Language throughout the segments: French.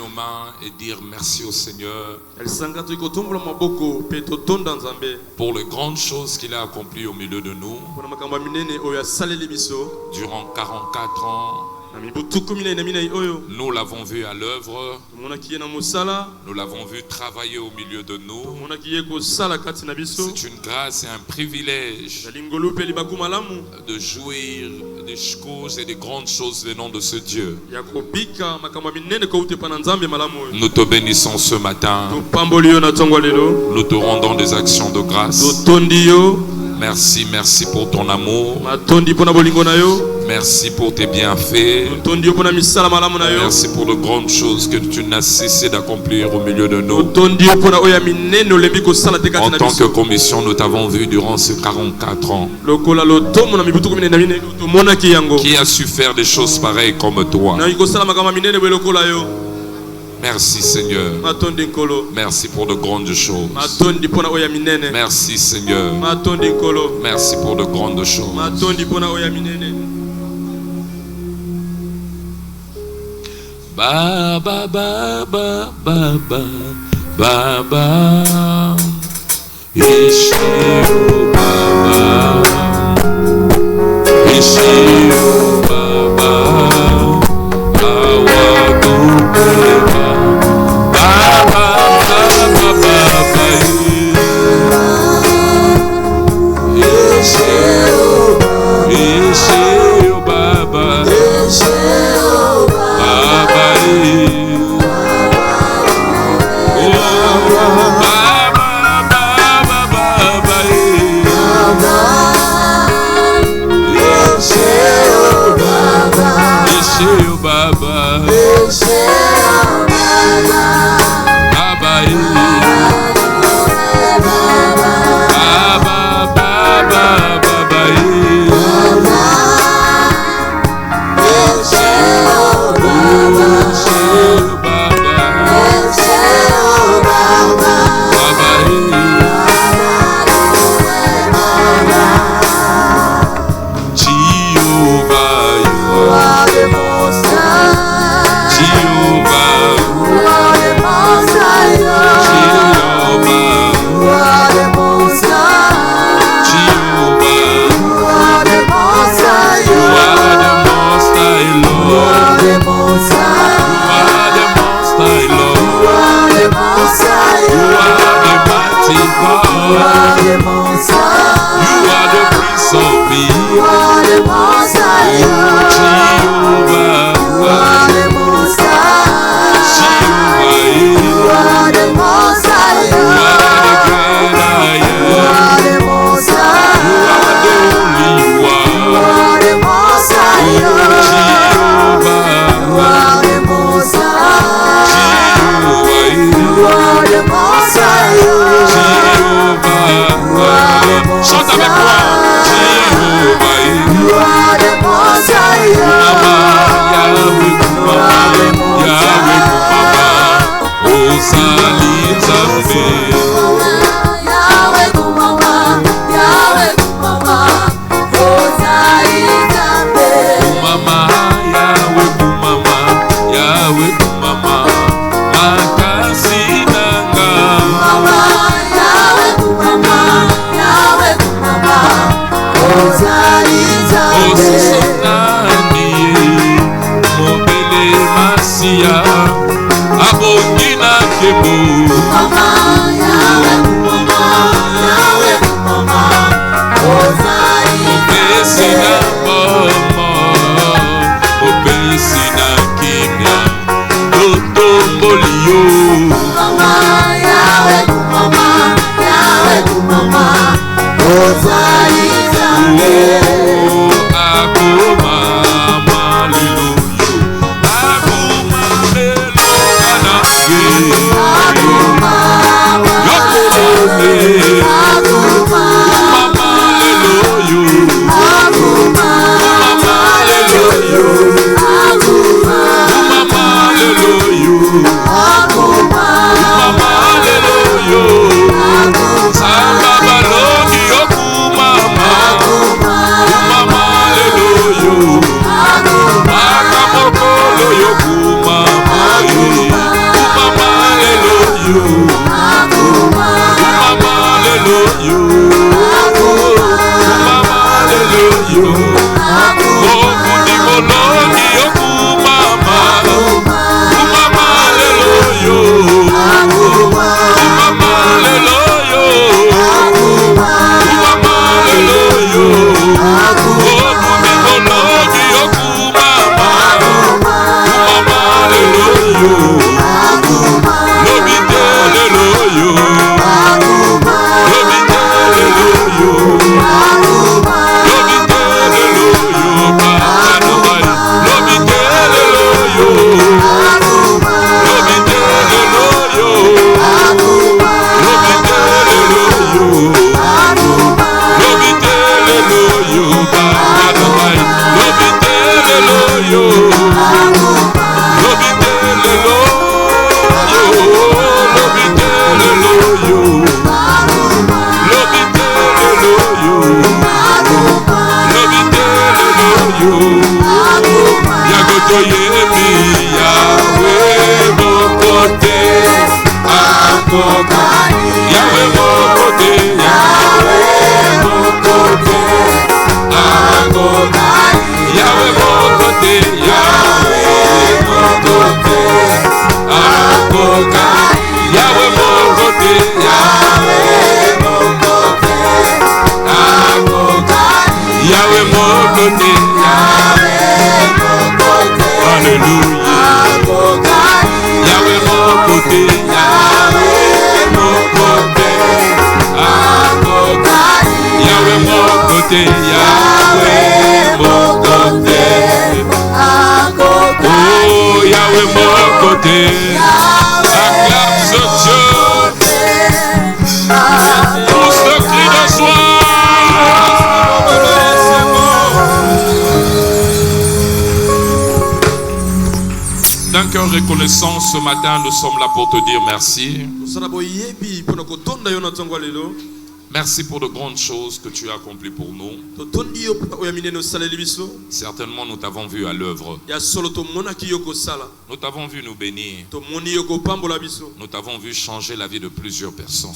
nos mains et dire merci au Seigneur pour les grandes choses qu'il a accomplies au milieu de nous durant 44 ans. Nous l'avons vu à l'œuvre. Nous l'avons vu travailler au milieu de nous. C'est une grâce et un privilège de jouir des choses et des grandes choses venant de ce Dieu. Nous te bénissons ce matin. Nous te rendons des actions de grâce. Merci, merci pour ton amour. Merci pour tes bienfaits. Merci pour de grandes choses que tu n'as cessé d'accomplir au milieu de nous. En tant que commission, nous t'avons vu durant ces 44 ans. Qui a su faire des choses pareilles comme toi? Merci Seigneur. Merci pour de grandes choses. Merci Seigneur. Merci pour de grandes choses. Baba, baba, baba, baba, Ishio baba, Ishio baba, Awadubeba, baba, baba, baba, Ishio baba, Akoma Reconnaissant ce matin, nous sommes là pour te dire merci. Merci pour de grandes choses que tu as accomplies pour nous. Certainement, nous t'avons vu à l'œuvre. Nous t'avons vu nous bénir. Nous t'avons vu changer la vie de plusieurs personnes.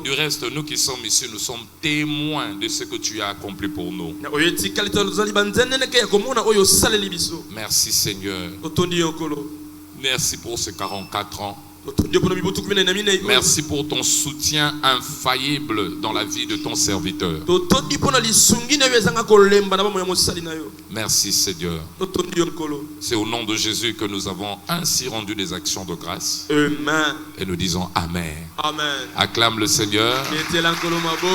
Du reste, nous qui sommes ici, nous sommes témoins de ce que tu as accompli pour nous. Merci Seigneur. Merci pour ces 44 ans. Merci pour ton soutien infaillible dans la vie de ton serviteur. Merci Seigneur. C'est au nom de Jésus que nous avons ainsi rendu des actions de grâce. Amen. Et nous disons Amen. Amen. Acclame le Seigneur.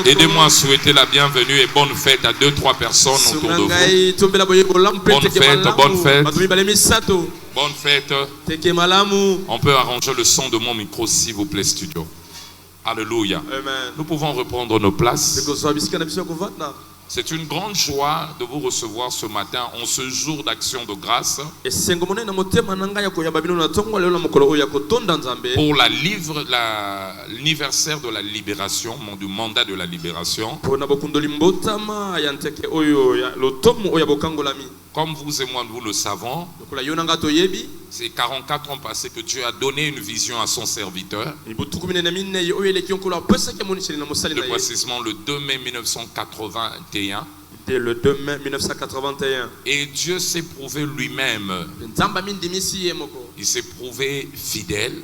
Aidez-moi à souhaiter la bienvenue et bonne fête à 2-3 personnes autour de vous. Bonne fête, bonne fête. Bonne fête. On peut arranger le son de mon micro s'il vous plaît, studio. Alléluia. Amen. Nous pouvons reprendre nos places. C'est une grande joie de vous recevoir ce matin en ce jour d'action de grâce. Pour l'anniversaire de la libération, du mandat de la libération. Comme vous et moi, nous le savons, c'est 44 ans passés que Dieu a donné une vision à son serviteur. Plus précisément le 2 mai 1981. Le 2 mai 1981. Et Dieu s'est prouvé lui-même. Il s'est prouvé fidèle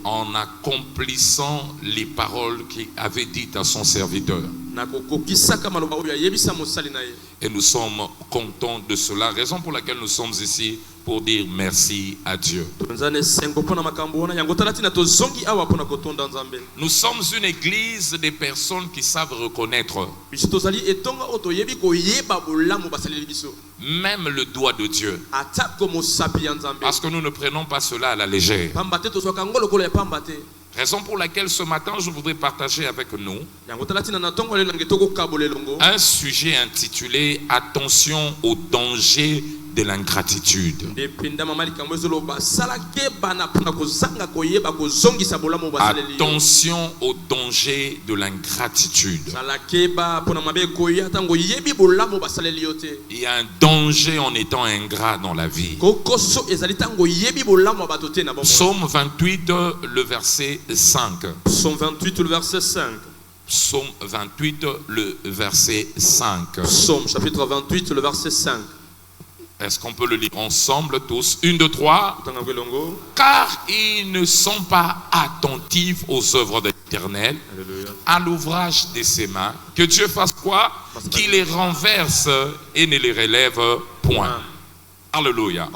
en accomplissant les paroles qu'il avait dites à son serviteur. Et nous sommes contents de cela, raison pour laquelle nous sommes ici pour dire merci à Dieu. Nous sommes une église des personnes qui savent reconnaître même le doigt de Dieu. Parce que nous ne prenons pas cela à la légère. Raison pour laquelle ce matin je voudrais partager avec nous un sujet intitulé « Attention au danger de l'ingratitude ». Attention au danger de l'ingratitude. Il y a un danger en étant ingrat dans la vie. Psaume 28, le verset 5. Psaume 28, le verset 5. Psaume 28, le verset 5. Psaume chapitre 28, le verset 5. Est-ce qu'on peut le lire ensemble tous? 1, 2, 3. Car ils ne sont pas attentifs aux œuvres de l'Éternel, à l'ouvrage de ses mains. Que Dieu fasse quoi? Qu'il les renverse et ne les relève point. Alléluia.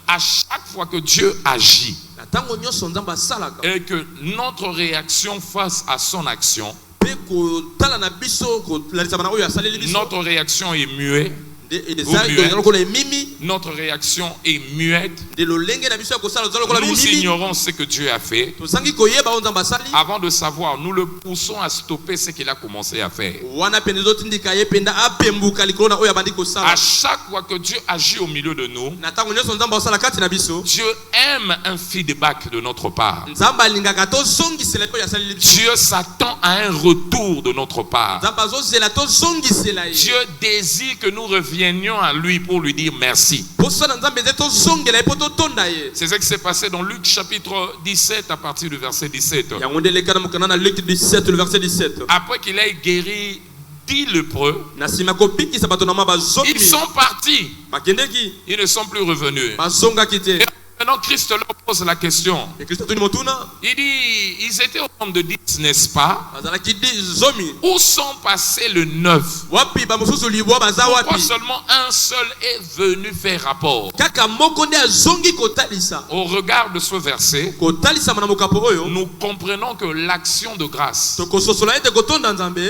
À chaque fois que Dieu agit et que notre réaction face à son action, notre réaction est muette. Notre réaction est muette. Nous ignorons ce que Dieu a fait. Avant de savoir, nous le poussons à stopper ce qu'il a commencé à faire. À chaque fois que Dieu agit au milieu de nous, Dieu aime un feedback de notre part. Dieu s'attend à un retour de notre part. Dieu désire que nous revenions à lui pour lui dire merci. C'est ce qui s'est passé dans Luc chapitre 17 à partir du verset 17. Après qu'il ait guéri 10 lépreux, ils sont partis. Ils ne sont plus revenus. Et maintenant Christ leur pose la question. Il dit, ils étaient au nombre de 10, n'est-ce pas? Où sont passés le 9? Pourquoi seulement un seul est venu faire rapport? Au regard de ce verset, nous comprenons que l'action de grâce,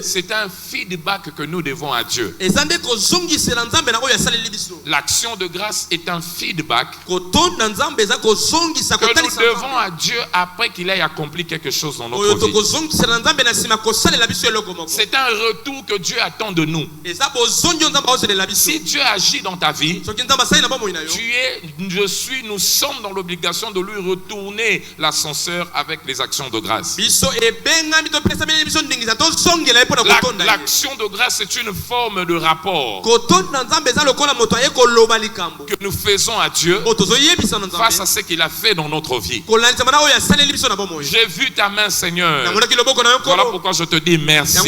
c'est un feedback que nous devons à Dieu. L'action de grâce est un feedback que nous devons à Dieu après qu'il ait accompli quelque chose dans notre vie. C'est un retour que Dieu attend de nous. Si Dieu agit dans ta vie, nous sommes dans l'obligation de lui retourner l'ascenseur avec les actions de grâce. L'action de grâce est une forme de rapport que nous faisons à Dieu face à ce qu'il a fait dans notre vie. J'ai vu ta main, Seigneur. Voilà pourquoi je te dis merci.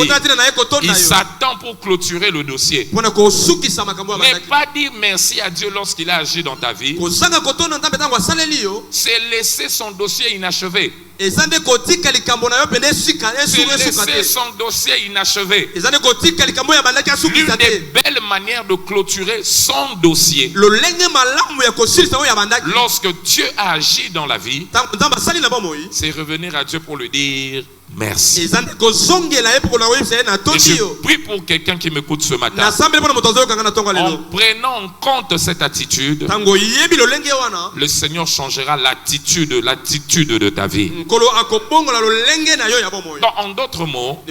Il s'attend pour clôturer le dossier. Mais pas dire merci à Dieu lorsqu'il a agi dans ta vie, c'est laisser son dossier inachevé. C'est laisser son dossier inachevé. L'une des belles manières de clôturer son dossier, lorsque Dieu a agi dans la vie, c'est revenir à Dieu pour lui dire merci. Et je prie pour quelqu'un qui m'écoute ce matin. En prenant en compte cette attitude, le Seigneur changera l'attitude de ta vie. En d'autres mots,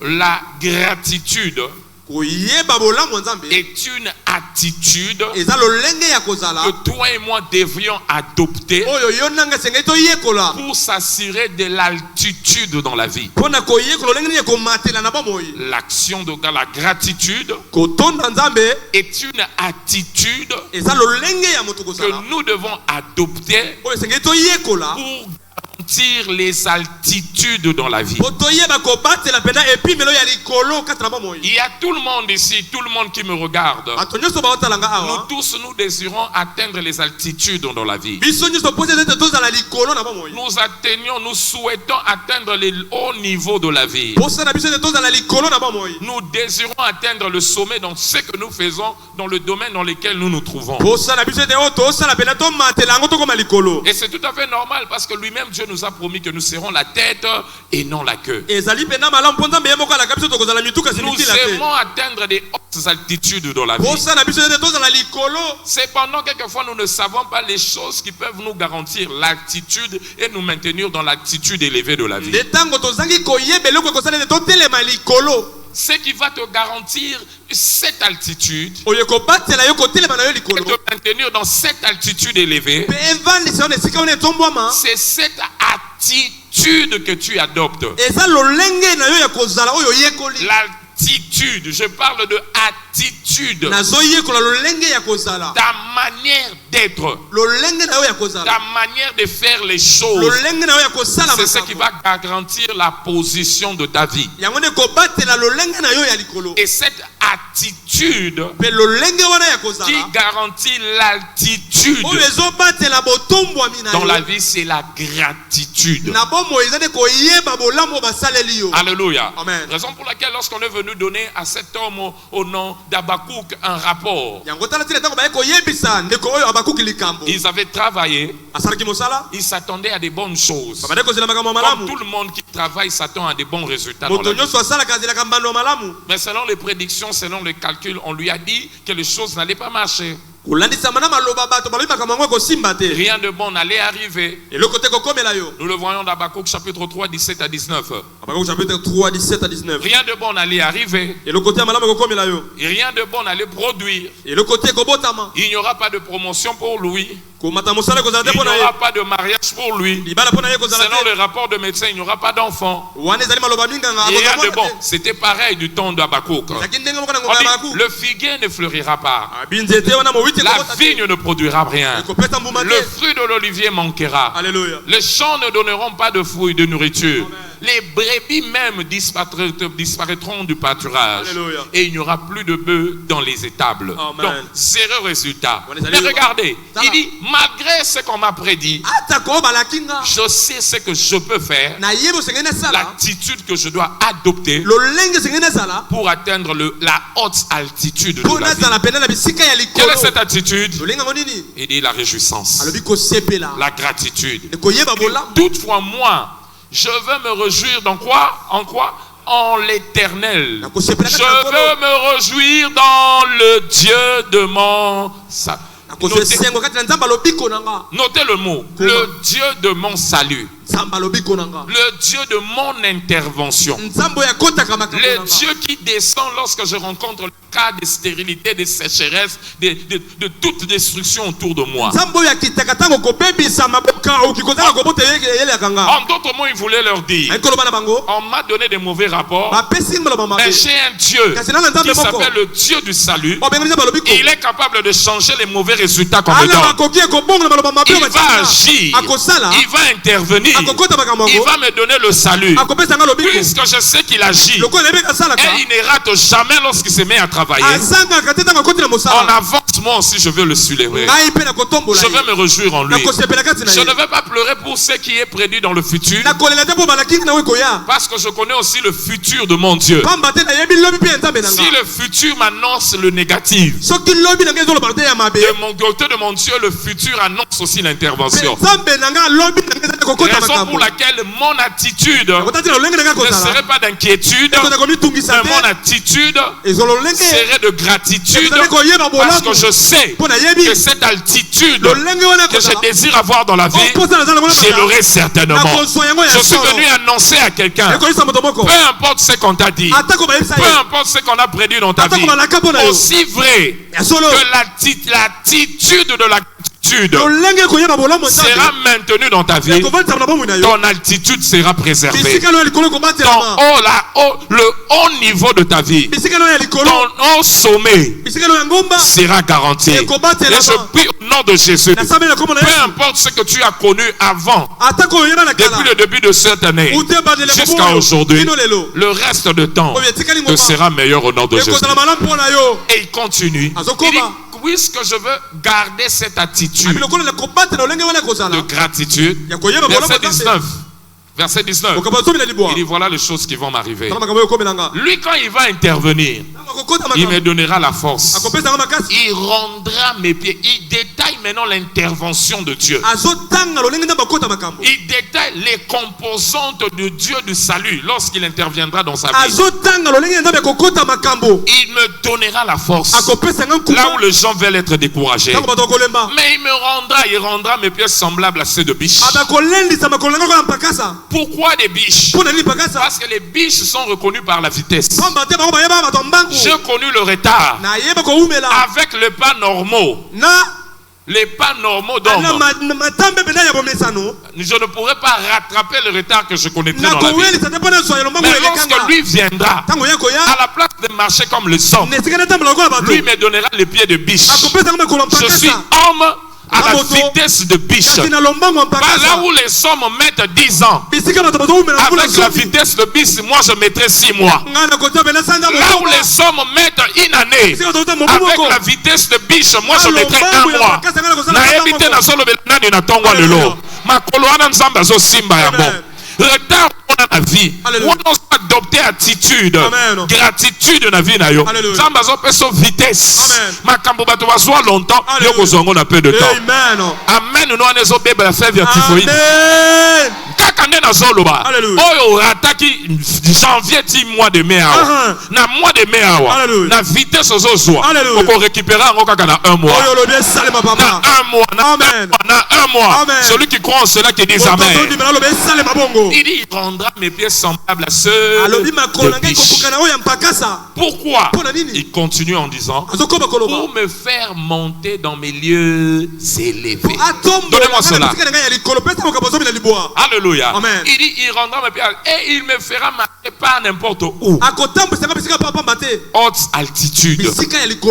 la gratitude est une attitude que toi et moi devrions adopter pour s'assurer de l'altitude dans la vie. L'action de la gratitude est une attitude que nous devons adopter pour garantir les altitudes dans la vie. Il y a tout le monde ici, tout le monde qui me regarde. Nous tous, nous désirons atteindre les altitudes dans la vie. Nous souhaitons atteindre les hauts niveaux de la vie. Nous désirons atteindre le sommet dans ce que nous faisons, dans le domaine dans lequel nous nous trouvons. Et c'est tout à fait normal parce que lui-même Dieu nous a promis que nous serons la tête et non la queue. Nous aimons atteindre des hautes altitudes dans la vie. Cependant, quelquefois, nous ne savons pas les choses qui peuvent nous garantir l'altitude et nous maintenir dans l'altitude élevée de la vie. Ce qui va te garantir cette altitude et te maintenir dans cette altitude élevée, c'est cette attitude que tu adoptes. attitude. Je parle de attitude. Ta manière d'être. Ta manière de faire les choses. C'est ce qui va garantir la position de ta vie. Et cette attitude qui garantit l'altitude dans la vie, c'est la gratitude. Alléluia. Amen. Raison pour laquelle lorsqu'on est venu donner à cet homme au nom d'Habakkuk un rapport, ils avaient travaillé, ils s'attendaient à des bonnes choses. Comme tout le monde qui travaille s'attend à des bons résultats dans la vie. Mais selon les prédictions, selon les calculs, on lui a dit que les choses n'allaient pas marcher. Rien de bon n'allait arriver. Nous le voyons dans Habakkuk chapitre 3, 17 à 19. Rien de bon n'allait arriver. Rien de bon n'allait produire. Il n'y aura pas de promotion pour lui. Il n'y aura pas de mariage pour lui. Selon le rapport de médecin, il n'y aura pas d'enfant. Rien de bon. C'était pareil du temps d'Habakkuk. Le figuier ne fleurira pas. La vigne ne produira rien. Le fruit de l'olivier manquera. Alléluia. Les champs ne donneront pas de fruits de nourriture. Amen. Les brebis même disparaîtront du pâturage. Alléluia. Et il n'y aura plus de bœufs dans les étables. Amen. Donc, zéro résultat. Mais regardez, il dit, malgré ce qu'on m'a prédit, je sais ce que je peux faire, l'attitude que je dois adopter pour atteindre la haute altitude de la vie. Quelle est cette attitude? Il dit la réjouissance, la gratitude. Toutefois, moi, je veux me réjouir dans quoi? En quoi? En l'Éternel. Je veux me réjouir dans le Dieu de mon salut. Notez le mot, le Dieu de mon salut. Le Dieu de mon intervention. Le Dieu qui descend lorsque je rencontre le cas de stérilité, de sécheresse, de toute destruction autour de moi. En d'autres mots, il voulait leur dire, on m'a donné des mauvais rapports, mais j'ai un Dieu qui s'appelle le Dieu du salut. Et il est capable de changer les mauvais résultats qu'on me donne. Il va agir, il va intervenir, il va me donner le salut. Puisque je sais qu'il agit, et il ne rate jamais lorsqu'il se met à travailler. En avance, moi aussi je veux le célébrer. Je veux me réjouir en lui. Je ne vais pas pleurer pour ce qui est prédit dans le futur, parce que je connais aussi le futur de mon Dieu. Si le futur m'annonce le négatif, de mon côté de mon Dieu, le futur annonce aussi l'intervention. Raison pour laquelle mon attitude ne serait pas d'inquiétude, mais mon attitude serait de gratitude, parce que je sais que cette altitude que je désire avoir dans la vie, je l'aurai certainement. Je suis venu annoncer à quelqu'un, peu importe ce qu'on t'a dit, peu importe ce qu'on a prédit dans ta vie, aussi vrai que l'attitude de la sera maintenu dans ta vie, ton altitude sera préservée. Le haut niveau de ta vie, ton haut sommet sera garanti. Et je prie au nom de Jésus, peu importe ce que tu as connu avant, depuis le début de cette année jusqu'à aujourd'hui, le reste de temps te sera meilleur au nom de Jésus. Et il continue. Il dit, puisque je veux garder cette attitude de gratitude, verset 19, il dit voilà les choses qui vont m'arriver. Lui, quand il va intervenir, il me donnera la force. Il rendra mes pieds. Il détaille maintenant l'intervention de Dieu. Il détaille les composantes de Dieu du salut lorsqu'il interviendra dans sa vie. Il me donnera la force là où les gens veulent être découragés. Mais il rendra mes pieds semblables à ceux de biches. Pourquoi des biches? Parce que les biches sont reconnues par la vitesse. J'ai connu le retard avec les pas normaux. les pas normaux d'homme, je ne pourrais pas rattraper le retard que je connaîtrais dans la vie. Mais lorsque lui viendra, à la place de marcher comme le sang, lui me donnera les pieds de biche. Je suis homme à la vitesse de biche. Là où les hommes mettent 10 ans, avec la vitesse de biche, moi je mettrai 6 mois. Là où les hommes mettent une année, avec la vitesse de biche, moi je mettrai 1 mois. Retard dans la vie. On doit adopter attitude, gratitude dans la vie. Samba zo peso vitesse. Makambo bato bazwa longtemps, yo kozongo na peu de temps. Amen. Nous on ezo beba faire vertifoïde. Kakande na zoloba. Oyo rataki janvier ti mois de mai awa. Na mois de mai awa. Na vitesse ozo zwa. Oko récupérer ngo kaka na 1 mois. Na 1 mois, na 1 mois. Celui qui croit en cela qui dit amen. Il dit, il rendra mes pieds semblables à ceux de biche. Pourquoi? Il continue en disant, pour me faire monter dans mes lieux élevés. Donnez-moi cela. Alléluia. Amen. Il dit, il rendra mes pieds et il me fera marcher pas n'importe où. Haute altitude,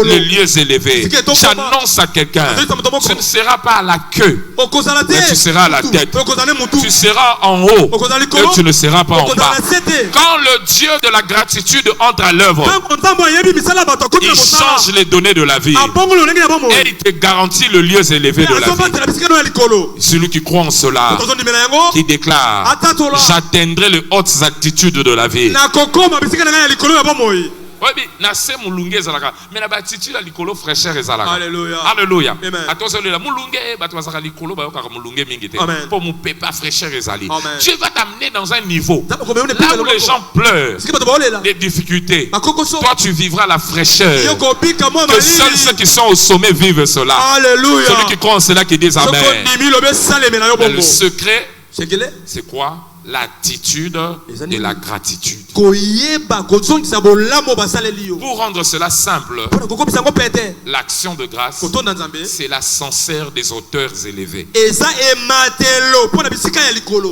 les lieux élevés. J'annonce à quelqu'un, tu ne seras pas à la queue, mais tu seras à la tête. Tu seras en haut, et tu ne seras pas en bas. Quand le Dieu de la gratitude entre à l'œuvre, il change les données de la vie et il te garantit le lieu élevé de la vie. Celui qui croit en cela, qui déclare, j'atteindrai les hautes attitudes de la vie. Mais la attitude à l'icolo fraîcheur est là. Alléluia. Alléluia. Attention, la moulungue, pour mon pépa fraîcheur est allé. Dieu va t'amener dans un niveau là où les gens pleurent, les difficultés. Toi, tu vivras la fraîcheur. Que seuls ceux qui sont au sommet vivent cela. Alléluia. Celui qui croit en cela qui dit amen. Le secret, c'est quoi? L'attitude de la gratitude. Pour rendre cela simple, l'action de grâce, c'est l'ascenseur des auteurs élevés.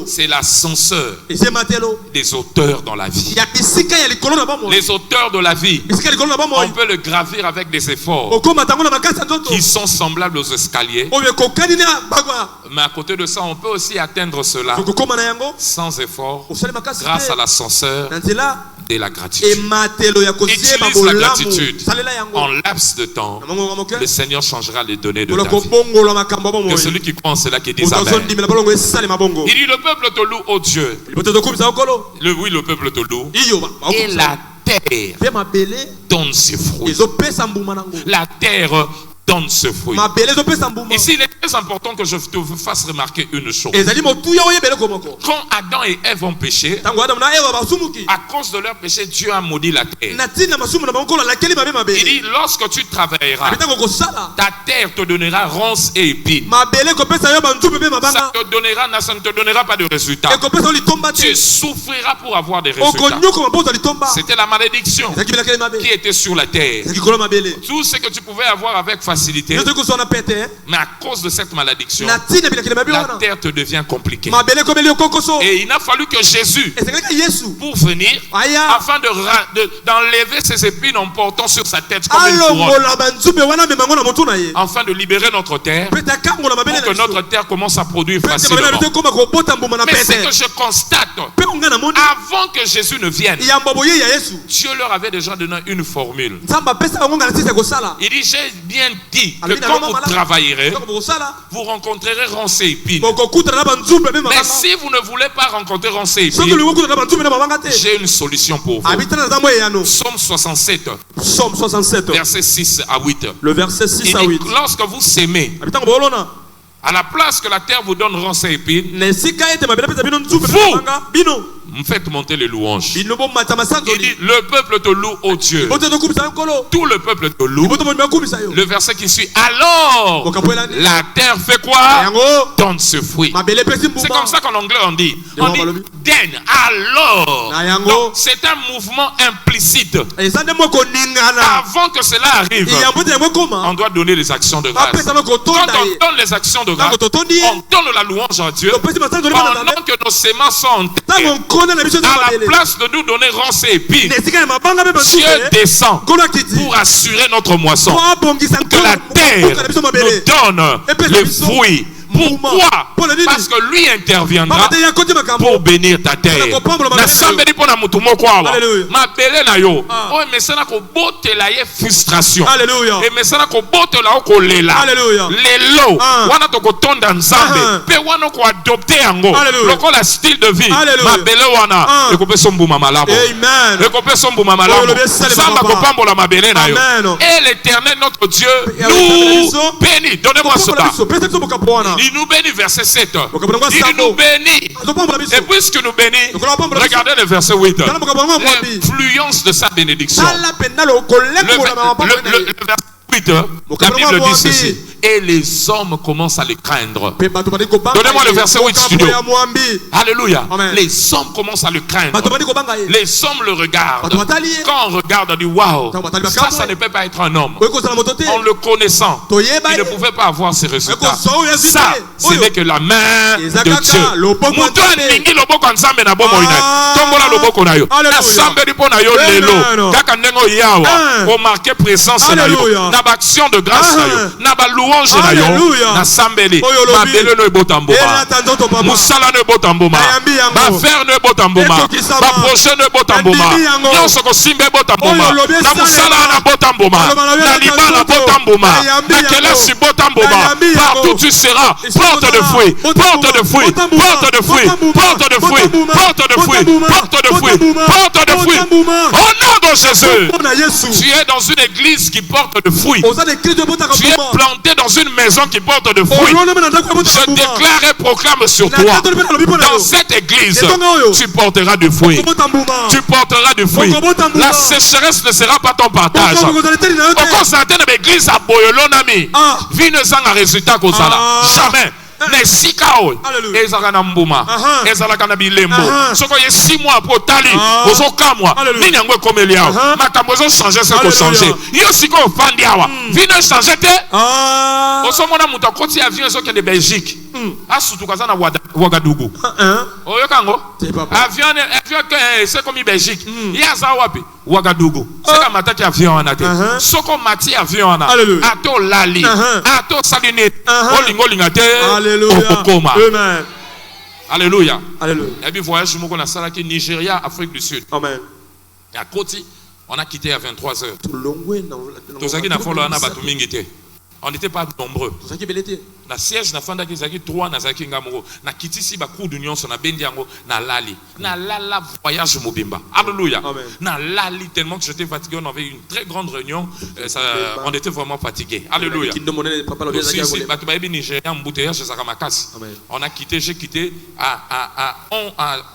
C'est l'ascenseur des auteurs dans la vie. Les auteurs de la vie, on peut le gravir avec des efforts qui sont semblables aux escaliers. Mais à côté de ça, on peut aussi atteindre cela sans effort, grâce à l'ascenseur de la gratitude. Utilise la gratitude. En laps de temps, le Seigneur changera les données de ta vie. Que celui qui croit en cela qui dit amen. Il dit, le peuple te loue, ô Dieu. Oui, le peuple te loue. Et la terre donne ses fruits. La terre donne ce fruit. Ici, il est très important que je te fasse remarquer une chose. Quand Adam et Ève ont péché, à cause de leur péché, Dieu a maudit la terre. Il dit, lorsque tu travailleras, ta terre te donnera ronces et épines. Ça ne te donnera pas de résultat. Tu souffriras pour avoir des résultats. C'était la malédiction qui était sur la terre. Tout ce que tu pouvais avoir avec facilité, mais à cause de cette malédiction, la terre te devient compliquée. Et il a fallu que Jésus, pour venir, afin d'enlever ses épines en portant sur sa tête comme une couronne, afin de libérer notre terre, pour que notre terre commence à produire facilement. Mais c'est que je constate, avant que Jésus ne vienne, Dieu leur avait déjà donné une formule. Il dit, j'ai bien dit que quand vous travaillerez, vous rencontrerez ronces et épines. Mais si vous ne voulez pas rencontrer ronces et épines, j'ai une solution pour vous. Psaume 67, verset 6 à 8. Le verset 6 à 8. Lorsque vous s'aimez, à la place que la terre vous donne ronces et épines, vous Faites monter les louanges. Il dit, le peuple te loue, ô Dieu. Tout le peuple te loue. Le verset qui suit, alors la terre fait quoi? Donne ce fruit. C'est comme ça qu'en anglais on dit then, alors. Donc c'est un mouvement implicite. Avant que cela arrive, on doit donner les actions de grâce. Quand on donne les actions de grâce, on donne la louange à Dieu. Pendant que nos semences sont en terre, à la place de nous donner ronces et épines, Dieu descend pour assurer notre moisson. Que la terre nous donne les fruits. Pourquoi? Parce que lui interviendra pour bénir ta terre. Frustration. Et mais ça le style de vie. Et l'Éternel notre Dieu nous bénit. Donnez-moi cela. Il nous bénit, verset 7. Il nous bénit. Et puisque nous bénit, regardez le verset 8. L'influence de sa bénédiction. Le verset 8, la Bible dit ceci. Et les hommes commencent à les craindre. Donnez-moi le verset 8, studio. Alléluia. Amen. Les hommes commencent à le craindre. Les hommes le regardent. Quand on regarde, on dit waouh, ça ne peut pas être un homme. En le connaissant, il ne pouvait pas avoir ces résultats. Ça, ce n'est que la main de Dieu. Remarquez présence na action de grâce na ba louange na yo na sambeli ma bele no botamboma musala no botamboma ba faire no botamboma ba projet no botamboma nyonso ko simbe botamboma na musala na botamboma na libala botamboma na kelasi botamboma partout tu seras porte de fruits, porte de fruits, porte de fruits, porte de fruits, porte de fruits, porte de fruits, porte de fruits. Au nom de Jésus, tu es dans une église qui porte de fruits. Tu es planté dans une maison qui porte de fruits. Je déclare et proclame sur toi, dans cette église, tu porteras du fruit. Tu porteras du fruit. La sécheresse ne sera pas ton partage. Au constaté de l'église à Boyolonami, vie ne s'en a résultat qu'au salaire. Jamais. Les 6 chaos, ils ont un mbouma, ils ont un bilembo. Ce qu'on est 6 mois pour Tali, aux aucun mois, ni n'importe comme il y a. Ma camoison changer, c'est pour changer. Il y a aussi qu'on fait diawa. Vine changer te. Au sommet on a monté côté avion sur qui de Belgique. Ah surtout quand ça na Ouagadougou. Oh yo kango. Avion c'est comme Belgique. Il y a ça wapi Ouagadougou. C'est la matin qui avion en a été. Soko mati avion en a. Ato lali. Ato saline. Olingo lingate. Alléluia. Amen. Alléluia. Alléluia. Et puis voyage mon qu'on a ça qui Nigeria, Afrique du Sud. Amen. Et à côté, on a quitté à 23h. Tout ça qui n'a pas là batu mingité. On n'était pas nombreux. Na siège na fanda ki zaki 3 na zaki ngamuro. Na kiti si ba coup d'union so na bendi yango na lali. Na lala voyage mobimba. Alléluia. Na lali tellement que j'étais fatigué, on avait une très grande réunion, on était vraiment fatigué. Alléluia. Aussi batu ba Nigeria mbouteillage chez Sakamakasi. On a quitté, j'ai quitté à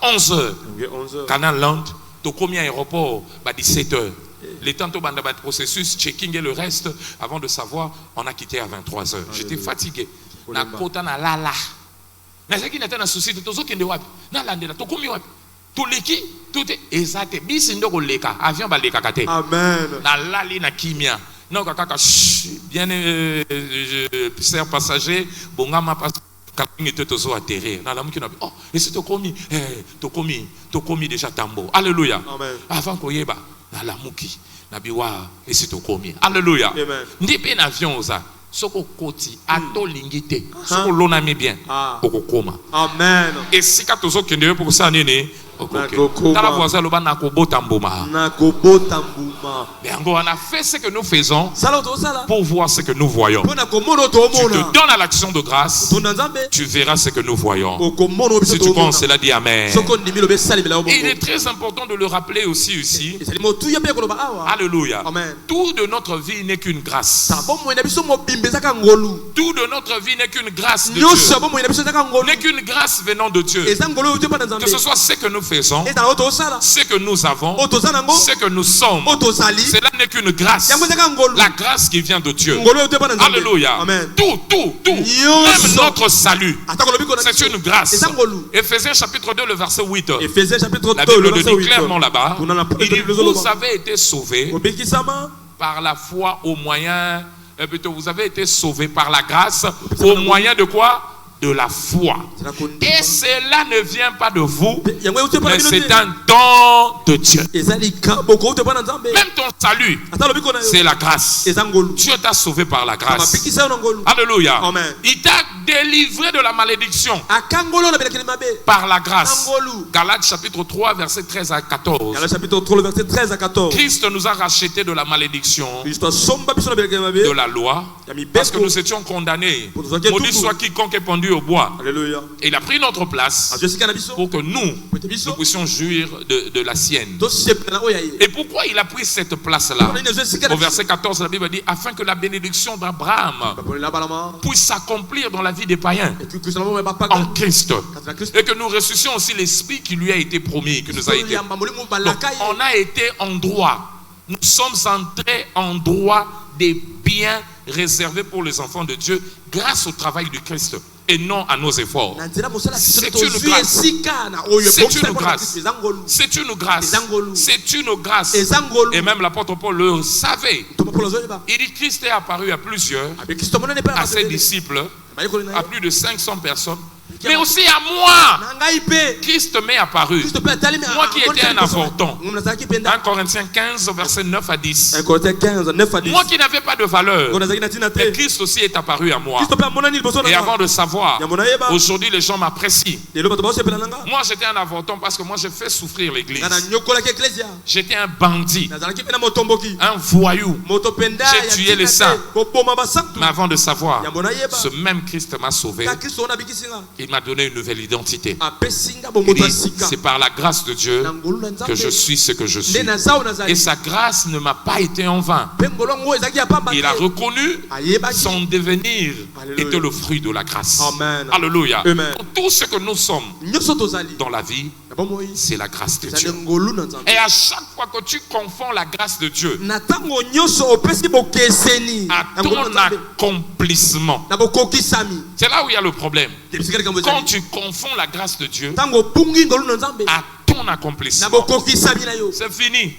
11h. Canal Land, to combien aéroport ba 17h. Les temps de processus, checking et le reste, avant de savoir, on a quitté à 23h. J'étais fatigué. Na kota na lala. Na zaki na tena souci de tozo kende wapi. Na landela to komi wapi. To leki, tout est exact. Bisindo ko leka, avion ba leka kate. Amen. Na lali na kimia. Non kaka bien chers passagers, bongama passe Kalking était toujours atterré. Oh, et c'est Tokomi. Tokomi déjà tambo. Alléluia. Avant qu'on y ait na la muki. Nabiwa, et c'est Tokomi. Alléluia. Ndipe na avion ça. Soko koti, ato lingite. Soko lonami bien. Okokoma. Amen. Et si katozo kende pour ça nene. Tala voisin le ban nakobo tamboma. Mais on a fait ce que nous faisons pour voir ce que nous voyons. Tu te donnes à l'action de grâce, tu verras ce que nous voyons. Si tu penses, cela dit Amen. Et il est très important de le rappeler aussi ici. Alléluia. Tout de notre vie n'est qu'une grâce. Tout de notre vie n'est qu'une grâce de Dieu. N'est qu'une grâce venant de Dieu. Que ce soit ce que nous faisons, ce que nous avons, ce que nous sommes, cela n'est qu'une grâce. La grâce qui vient de Dieu. Alléluia. Tout. Même notre salut. C'est une grâce. Éphésiens chapitre 2, le verset 8. La Bible le dit clairement là-bas. Il dit, vous avez été sauvés par la foi au moyen... Plutôt, vous avez été sauvés par la grâce au moyen de quoi? De la foi. Et cela ne vient pas de vous, mais c'est un don de Dieu. Même ton salut, c'est la grâce. Dieu t'a sauvé par la grâce. Alléluia. Il t'a délivré de la malédiction par la grâce. Galates chapitre 3, verset 13 à 14. Christ nous a rachetés de la malédiction de la loi, parce que nous étions condamnés. Maudit soit quiconque est pendu au bois. Alléluia. Et il a pris notre place pour que nous puissions jouir de la sienne. Et pourquoi il a pris cette place-là? Au verset 14, la Bible dit, afin que la bénédiction d'Abraham puisse s'accomplir dans la vie des païens en Christ, et que nous ressuscions aussi l'esprit qui lui a été promis, qui nous a été. Donc, on a été en droit. Nous sommes entrés en droit des biens réservés pour les enfants de Dieu grâce au travail du Christ et non à nos efforts. C'est une grâce. C'est une grâce. C'est une grâce. C'est une grâce. Et même l'apôtre Paul le savait. Il dit, Christ est apparu à plusieurs, à ses disciples, à plus de 500 personnes. Mais aussi à moi, Christ m'est apparu. Moi qui étais un avorton. 1 Corinthiens 15, verset 9 à 10. Moi qui n'avais pas de valeur. Mais Christ aussi est apparu à moi. Et avant de savoir, aujourd'hui les gens m'apprécient. Moi j'étais un avorton parce que moi j'ai fait souffrir l'église. J'étais un bandit, un voyou. J'ai tué les saints. Mais avant de savoir, ce même Christ m'a sauvé. Il m'a donné une nouvelle identité. C'est par la grâce de Dieu que je suis ce que je suis. Et sa grâce ne m'a pas été en vain. Il a reconnu son devenir était le fruit de la grâce. Amen. Alléluia. Amen. Tout ce que nous sommes dans la vie, c'est la grâce de Dieu. Et à chaque fois que tu confonds la grâce de Dieu à ton accomplissement, c'est là où il y a le problème. Quand tu confonds la grâce de Dieu à ton accomplissement, c'est fini.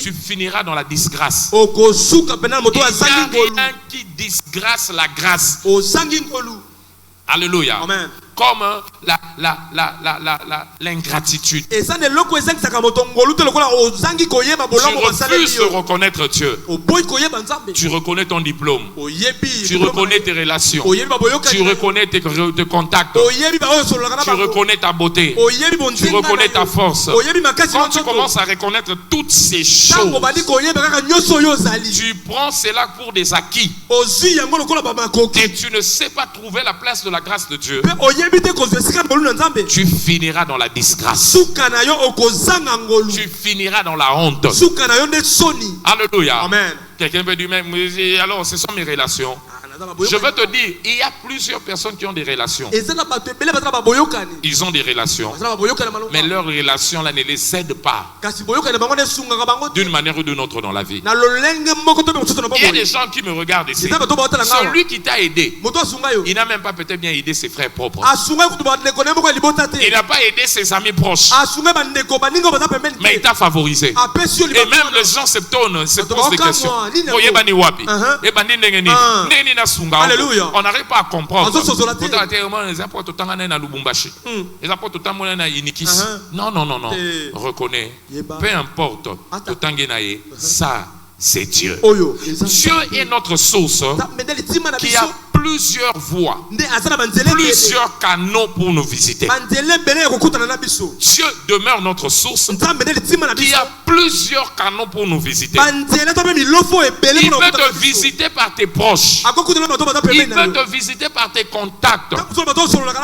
Tu finiras dans la disgrâce. Il n'y a rien qui disgrâce la grâce. Alléluia. Amen. Comme l'ingratitude. Tu refuses de reconnaître Dieu. Tu reconnais ton diplôme. Tu reconnais tes relations. Tu reconnais tes contacts. Tu reconnais ta beauté. Tu reconnais ta force. Quand tu commences à reconnaître toutes ces choses, tu prends cela pour des acquis. Et tu ne sais pas trouver la place de la grâce de Dieu. Tu finiras dans la disgrâce. Tu finiras dans la honte. Alléluia. Amen. Quelqu'un peut dire, mais alors ce sont mes relations. Je veux te dire, il y a plusieurs personnes qui ont des relations. Ils ont des relations, mais leurs relations là ne les aident pas d'une manière ou d'une autre dans la vie. Il y a des gens qui me regardent ici. Celui qui t'a aidé, il n'a même pas peut-être bien aidé ses frères propres. Il n'a pas aidé ses amis proches, mais il t'a favorisé. Et même les gens se posent des questions. Alléluia. On n'arrive pas à comprendre. Non. Reconnais. Peu importe. Ça, c'est Dieu. Dieu est notre source qui a plusieurs voies, plusieurs canaux pour nous visiter. Dieu demeure notre source qui a plusieurs canaux pour nous visiter. Il peut te visiter par tes proches. Il peut te visiter par tes contacts.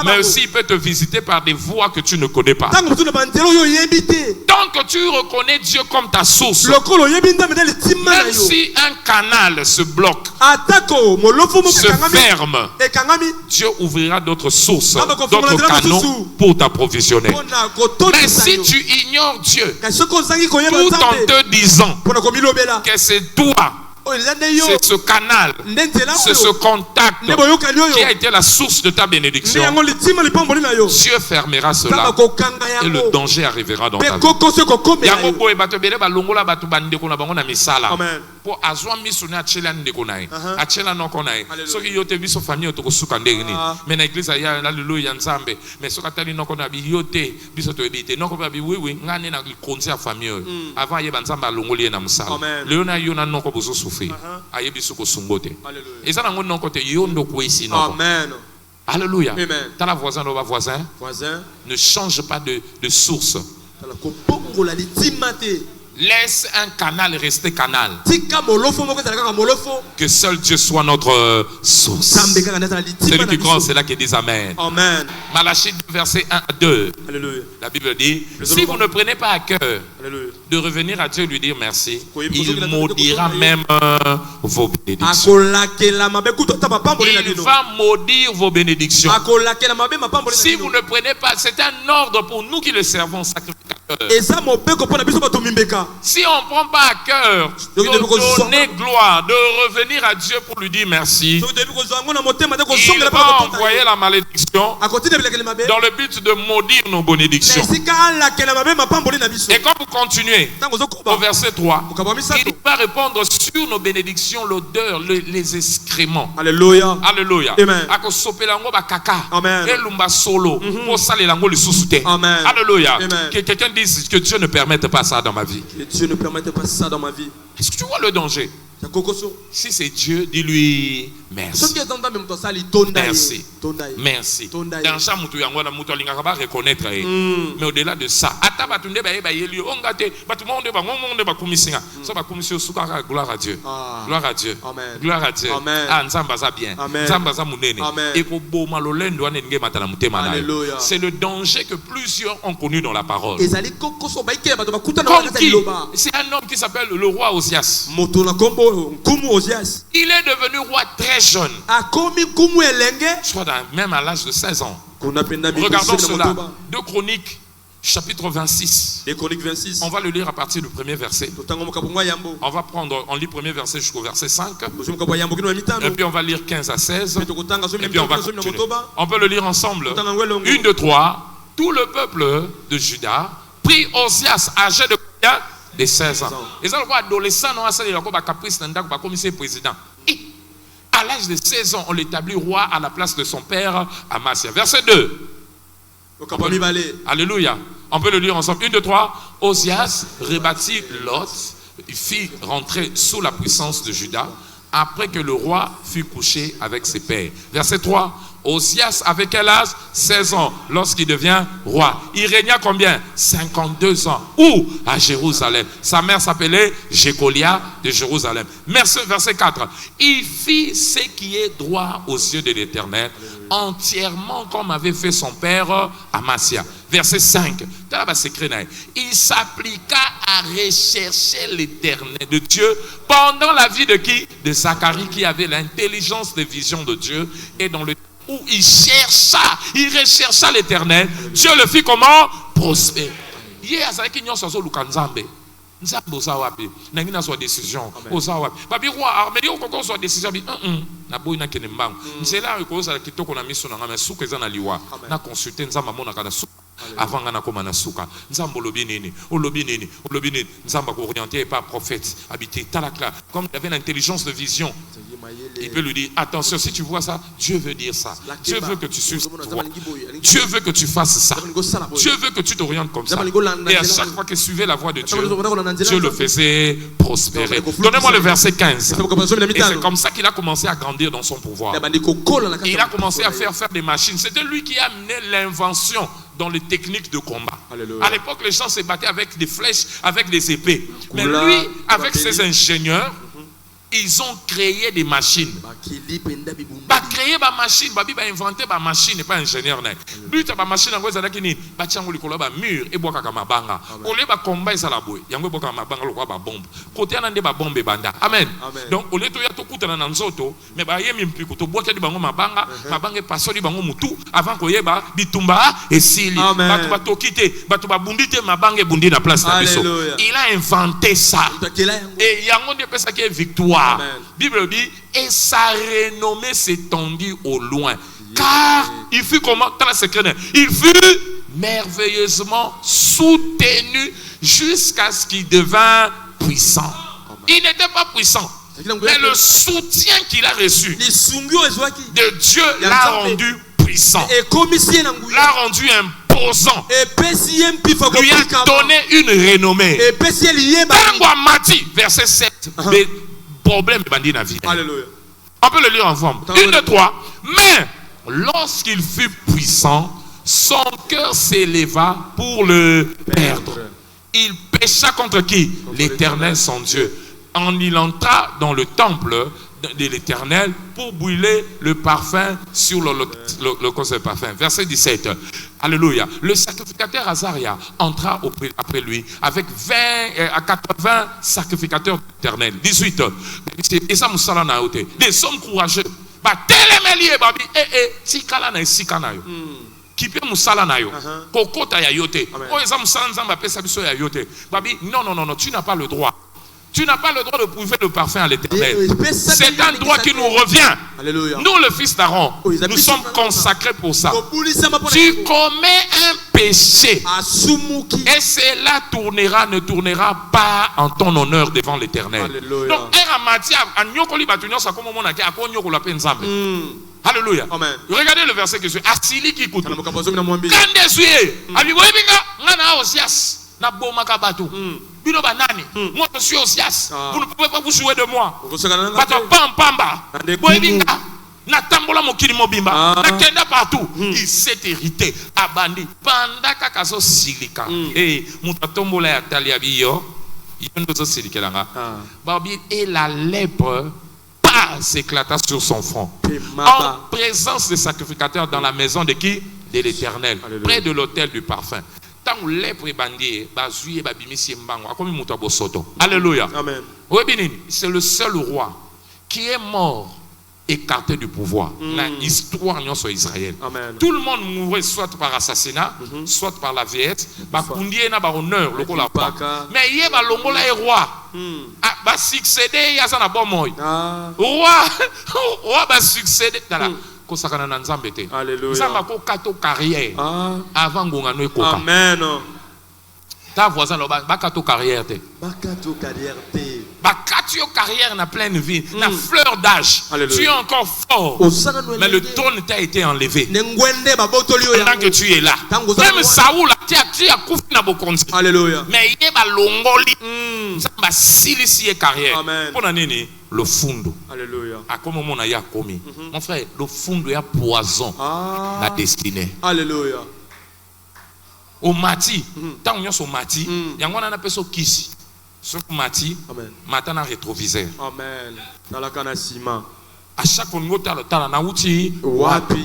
Mais aussi il peut te visiter par des voies que tu ne connais pas. Tant que tu reconnais Dieu comme ta source, même si un canal se bloque, se ferme, ferme, Dieu ouvrira d'autres sources, d'autres canaux pour t'approvisionner. Mais si tu ignores Dieu, tout en te disant que c'est toi, c'est ce canal, c'est ce contact qui a été la source de ta bénédiction, Dieu fermera cela et le danger arrivera dans ta vie. Po azwa misuni achela ndeko nae achela noko nae soki yote biso famille to kosuka ndenge mais na église ya haleluya nzambe mais soka tali noko na bi yote biso to ebite noko ba bi oui ngane na konzi ya famille avant ye banzamba alongoli na musala leo na yo na noko bozo souffrir aye biso ko sungote eza na ngo noko te yo ndo kwesi noko amen. Alléluia. T'as la voisin ou voisin ne change pas de source. Laisse un canal rester canal. Que seul Dieu soit notre source. Celui qui croit, c'est là qui dit Amen. Amen. Malachie 2, verset 1 à 2. Alléluia. La Bible dit, si vous ne prenez pas à cœur de revenir à Dieu et lui dire merci, il maudira même vos bénédictions. Il va maudire vos bénédictions. Si vous ne prenez pas, c'est un ordre pour nous qui le servons sacrificateur. Si on ne prend pas à cœur de donner gloire, de revenir à Dieu pour lui dire merci, il va envoyer la malédiction dans le but de maudire nos bénédictions. Et quand vous continuez au verset 3, il va répondre sur nos bénédictions l'odeur, les excréments. Alléluia. Alléluia. Alléluia. Que quelqu'un dise que Dieu ne permette pas ça dans ma vie. Que Dieu ne permette pas ça dans ma vie. Est-ce que tu vois le danger? Si c'est Dieu, dis-lui merci. Merci. Merci. Reconnaître. Mais au-delà de ça, gloire à Dieu. Gloire à Dieu. Gloire à Dieu. Bien. C'est le danger que plusieurs ont connu dans la parole. C'est un homme qui s'appelle le roi Osias. Il est devenu roi très jeune. Je crois même à l'âge de 16 ans. Regardons cela. 2 Chroniques, chapitre 26. On va le lire à partir du premier verset. On va prendre, on lit le premier verset jusqu'au verset 5. Et puis on va lire 15 à 16. Et puis on va continuer. On peut le lire ensemble. 1, 2, 3. Tout le peuple de Juda prit Osias, âgé de combien? De 16 ans. Ils ont adolescent, président. À l'âge de 16 ans, on l'établit roi à la place de son père Amasia. Verset 2. Alléluia. On peut le lire ensemble. 1, 2, 3. Osias rebâtit Lot, fit rentrer sous la puissance de Juda après que le roi fut couché avec ses pères. Verset 3. Osias avait quel âge? 16 ans lorsqu'il devient roi. Il régna combien? 52 ans. Où? À Jérusalem. Sa mère s'appelait Jécolia de Jérusalem. Verset 4. Il fit ce qui est droit aux yeux de l'Éternel, entièrement comme avait fait son père Amasia. Verset 5. Il s'appliqua à rechercher l'Éternel de Dieu pendant la vie de qui? De Zacharie, qui avait l'intelligence des visions de Dieu, et dans le où il rechercha l'Éternel, Dieu le fit comment? Prospérer. Hier, ça qui n'y a pas de Nzambe. Nzambe osa wapi. Nangina soit décision. Osa wapi. Babi roi, mais on qu'on soit décision. Na boy na kenemba. Nzela ko za kitoko na miso na ngama suka za na liwa. Na consulter nzamba mona kana suka. Avant ngana koma na suka. Nzambo lobi nini? Olobi nini? Nzamba ko orienté par prophète habité talakla. Comme il avait l'intelligence de vision. Il peut lui dire, attention, si tu vois ça, Dieu veut dire ça. Dieu veut que tu suives toi. Dieu veut que tu fasses ça. Dieu veut que tu t'orientes comme ça. Et à chaque fois qu'il suivait la voix de Dieu, Dieu le faisait prospérer. Donnez-moi le verset 15. Et c'est comme ça qu'il a commencé à grandir dans son pouvoir. Et il a commencé à faire des machines. C'était lui qui a amené l'invention dans les techniques de combat. Alléluia. À l'époque, les gens se battaient avec des flèches, avec des épées. Mais lui, avec ses ingénieurs, ils ont créé des machines. Bah créer des machines, bah inventer des machines et pas ingénieur né. But ba machine ngo za dakini ba chango likolo ba mur et boka kama banga. Au lieu ba combat ça la boy. Yango boka kama banga lokwa ba bombe. Côté na nde ba bombe banda. Amen. Donc au lieu to ya to kutana na nzoto, mais ba yemi mpiko to boka di bango mabanga, mabanga paso di bango mutu avant ko yeba bitumba et sili. Ba to ba to kite, ba to ba bundite mabanga bundi na place na biso. Il a inventé ça. Et yango de pesa qui est victoire. Amen. Bible dit et sa renommée s'étendit au loin. Car il fut comment dans la secret, il fut merveilleusement soutenu jusqu'à ce qu'il devint puissant. Il n'était pas puissant, mais le soutien qu'il a reçu de Dieu l'a rendu puissant, l'a rendu imposant, lui a donné une renommée. Verset 7. Problème bandit na vie. Alléluia. On peut le lire ensemble. 1, 2, 3. Mais lorsqu'il fut puissant, son cœur s'éleva pour le perdre. Il pécha contre qui? L'Éternel son Dieu. Il entra dans le temple de l'Éternel pour brûler le parfum sur le cause de parfum. Verset 17. Alléluia. Le sacrificateur Azaria entra après lui avec 20 à 80 sacrificateurs éternels. 18. Et ça moussala na yote. Des hommes courageux. Ba telemeli babi tikala na sikana yo. Qui peut moussala na yo. Kokota ya yote. O eza moussala nzamba pesa biso ya yote. Babi non, tu n'as pas le droit. Tu n'as pas le droit de prouver le parfum à l'Éternel. C'est un droit qui nous revient. Alléluia. Nous, le fils d'Aaron, nous sommes consacrés pour ça. Tu commets un péché et cela ne tournera pas en ton honneur devant l'Éternel. Donc, alléluia. Regardez le verset que je suis. Asili qui écoute. Bino banani, moi je suis Osias. Vous ne pouvez pas vous jouer de moi. Natambola mokili mobimba, nakenda partout. Il s'est hérité, abandi. Panda kakazo silika. Et mutatombola ya talia biyo, yondo zo silika langa. Babi et la lèpre s'éclata sur son front. En présence des sacrificateurs dans la maison de qui? De l'Éternel, près de l'autel du parfum. Alléluia. Amen. C'est le seul roi qui est mort écarté du pouvoir. L'histoire sur Israël. Amen. Tout le monde mourait soit par assassinat, soit par la vieillesse. Honneur, mais il y a le roi. Va succéder, il y a un bon mot. Roi va succéder. Alléluia. Carrière avant ngongano ekoka. Amen. Ta voisin là-bas, bakato carrière te. Bakato carrière te. Bakato carrière na pleine vie, na fleur d'âge. Tu es encore fort. Mais le trône t'a été enlevé. Pendant que tu es là. Même Saoul, tu as koufi na bokonzi. Alléluia. Mais il est ba longoli. Samba silisi carrière. Amen. Pour nini? Le fundo. Alléluia. À comme on a ya commis. Mon frère, le fundo est poison. La destinée. Alléluia. Au mati, tant on y a au mati, il y a un peu de kisi. Sur mati, matin na rétroviseur. Amen. Dans la canasima. À chaque fois on a na outil. Wapi.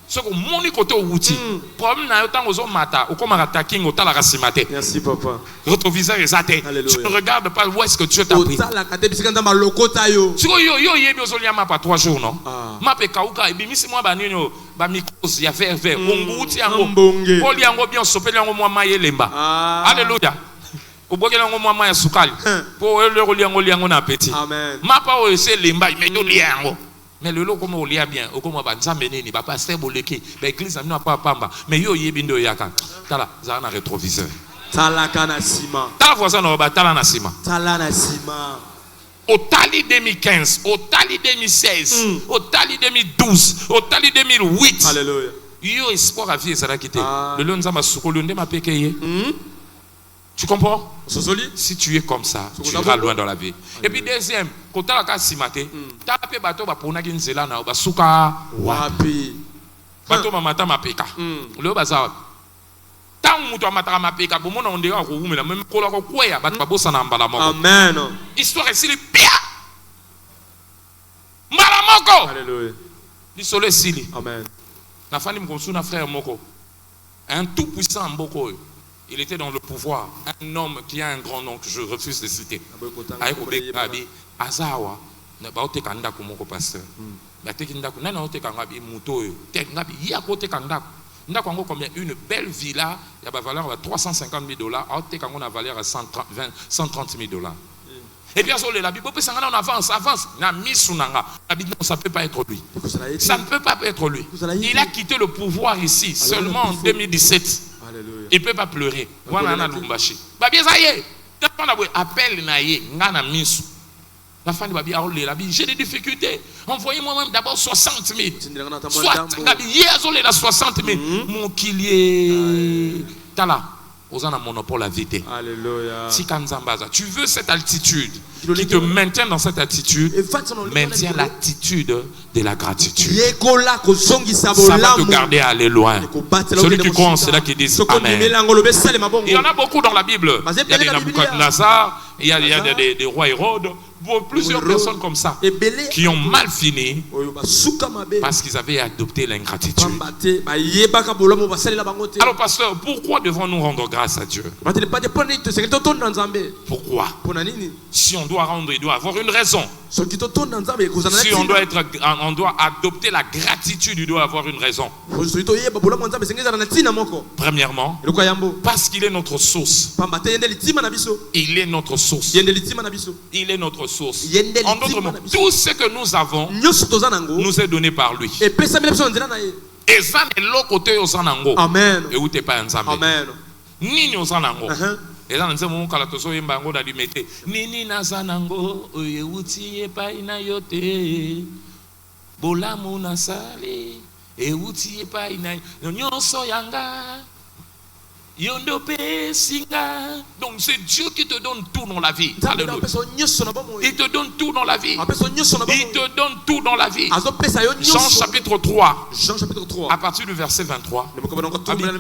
Ce que mon côté outil. Problème na tant aux mata, au comme attacking au tala rasimate. Merci papa. Rétroviseur exaté. Tu ne regardes pas où est-ce que Dieu t'a pris. Si yo yebi ozolia mapa 3 jours non. Mapa kauka ebimisi mwa banino ba micros ya vert onguti yango. Poli yango bien sopeli yango mwa maye lemba. Alléluia. Obokela yango mwa maye sukali. Po le roli yango na petit. Amen. Mapa o ese lemba imedo yango. Mais le lot comme on lia bien, au comme on va nzambe ni ba pasteur boleke, ba église amina pa pamba, mais yo yebi ndo yaka. Tala za na rétroviseur. Tala kana sima. Ta voisin no ba tala na sima. Tala na sima. Au Tali 2015, au Tali 2016, au Tali 2012, au Tali 2008. Alléluia. Yo espoir à vie ça quitté. Le lot nzamba sukolo ndema pekeye. Tu comprends? Si tu es comme ça, tu iras loin dans la vie. Et puis deuxième, quand tu as la simate, tu as fait bateau ba pona ki nzela na ba suka wapi. Bateau mamata mapeka. Le baza. Tant muto amata mapeka, bo mona ondeka ko umela même ko la ko kwea bato ba bosa na mbala moko. Amen. Histoire est si pia. moko. Alléluia. Lisolo esili. Amen. Na fani mkonsu na frère moko. Un tout puissant mboko. Il était dans le pouvoir. Un homme qui a un grand nom que je refuse de citer. Aïkobe Gabi Azawa. Na baote kanda kumoko pasteur. Bateki ndako nana ote kangabi mutoyo. Tek ngabi yakote kandako. Ndako ngo combien une belle villa, il y a valeur à $350,000, ote kango na valeur à $130,000. Et bien sur la Bible, on avance. Na misunanga. La Bible, ça ne peut pas être lui. Ça ne peut pas être lui. Il a quitté le pouvoir ici seulement en 2017. Alléluia. Il ne peut pas pleurer. Voilà na lumbashi. Ba bien ça y est. On a appel na ye ngana misu. La femme va dire j'ai des difficultés. Envoyez-moi même d'abord 60 000. Soit hier 60 000. Mon kilier. Tala. Aux un monopole à vite. Alléluia. Tu veux cette altitude qui te maintient dans cette attitude, maintient l'attitude de la gratitude. Ça va te garder à aller loin. Celui qui croit en cela qui dit Amen. Il y en a beaucoup dans la Bible. Il y a des Nabucodonosor, il y a des rois Hérode, plusieurs personnes comme ça qui ont mal fini parce qu'ils avaient adopté l'ingratitude. Alors pasteur, pourquoi devons-nous rendre grâce à Dieu? Pourquoi? Si on doit rendre, il doit avoir une raison. Si on doit adopter la gratitude, il doit avoir une raison. Premièrement, parce qu'il est notre source. Il est notre source. Il est notre source. En d'autres mots, tout ce que nous avons nous est donné par lui. Amen. Et où t'es pas ensemble. Amen. Ni nous en avons. Et là, nous avons Nini nazanango oyeuti epa inayote bolamu nasali euti epa ina nyonso yanga yondope singa. Donc c'est Dieu qui te donne tout dans la vie. Alléluia. Il te donne tout dans la vie. Il te donne tout dans la vie. Jean chapitre 3. À partir du verset 23.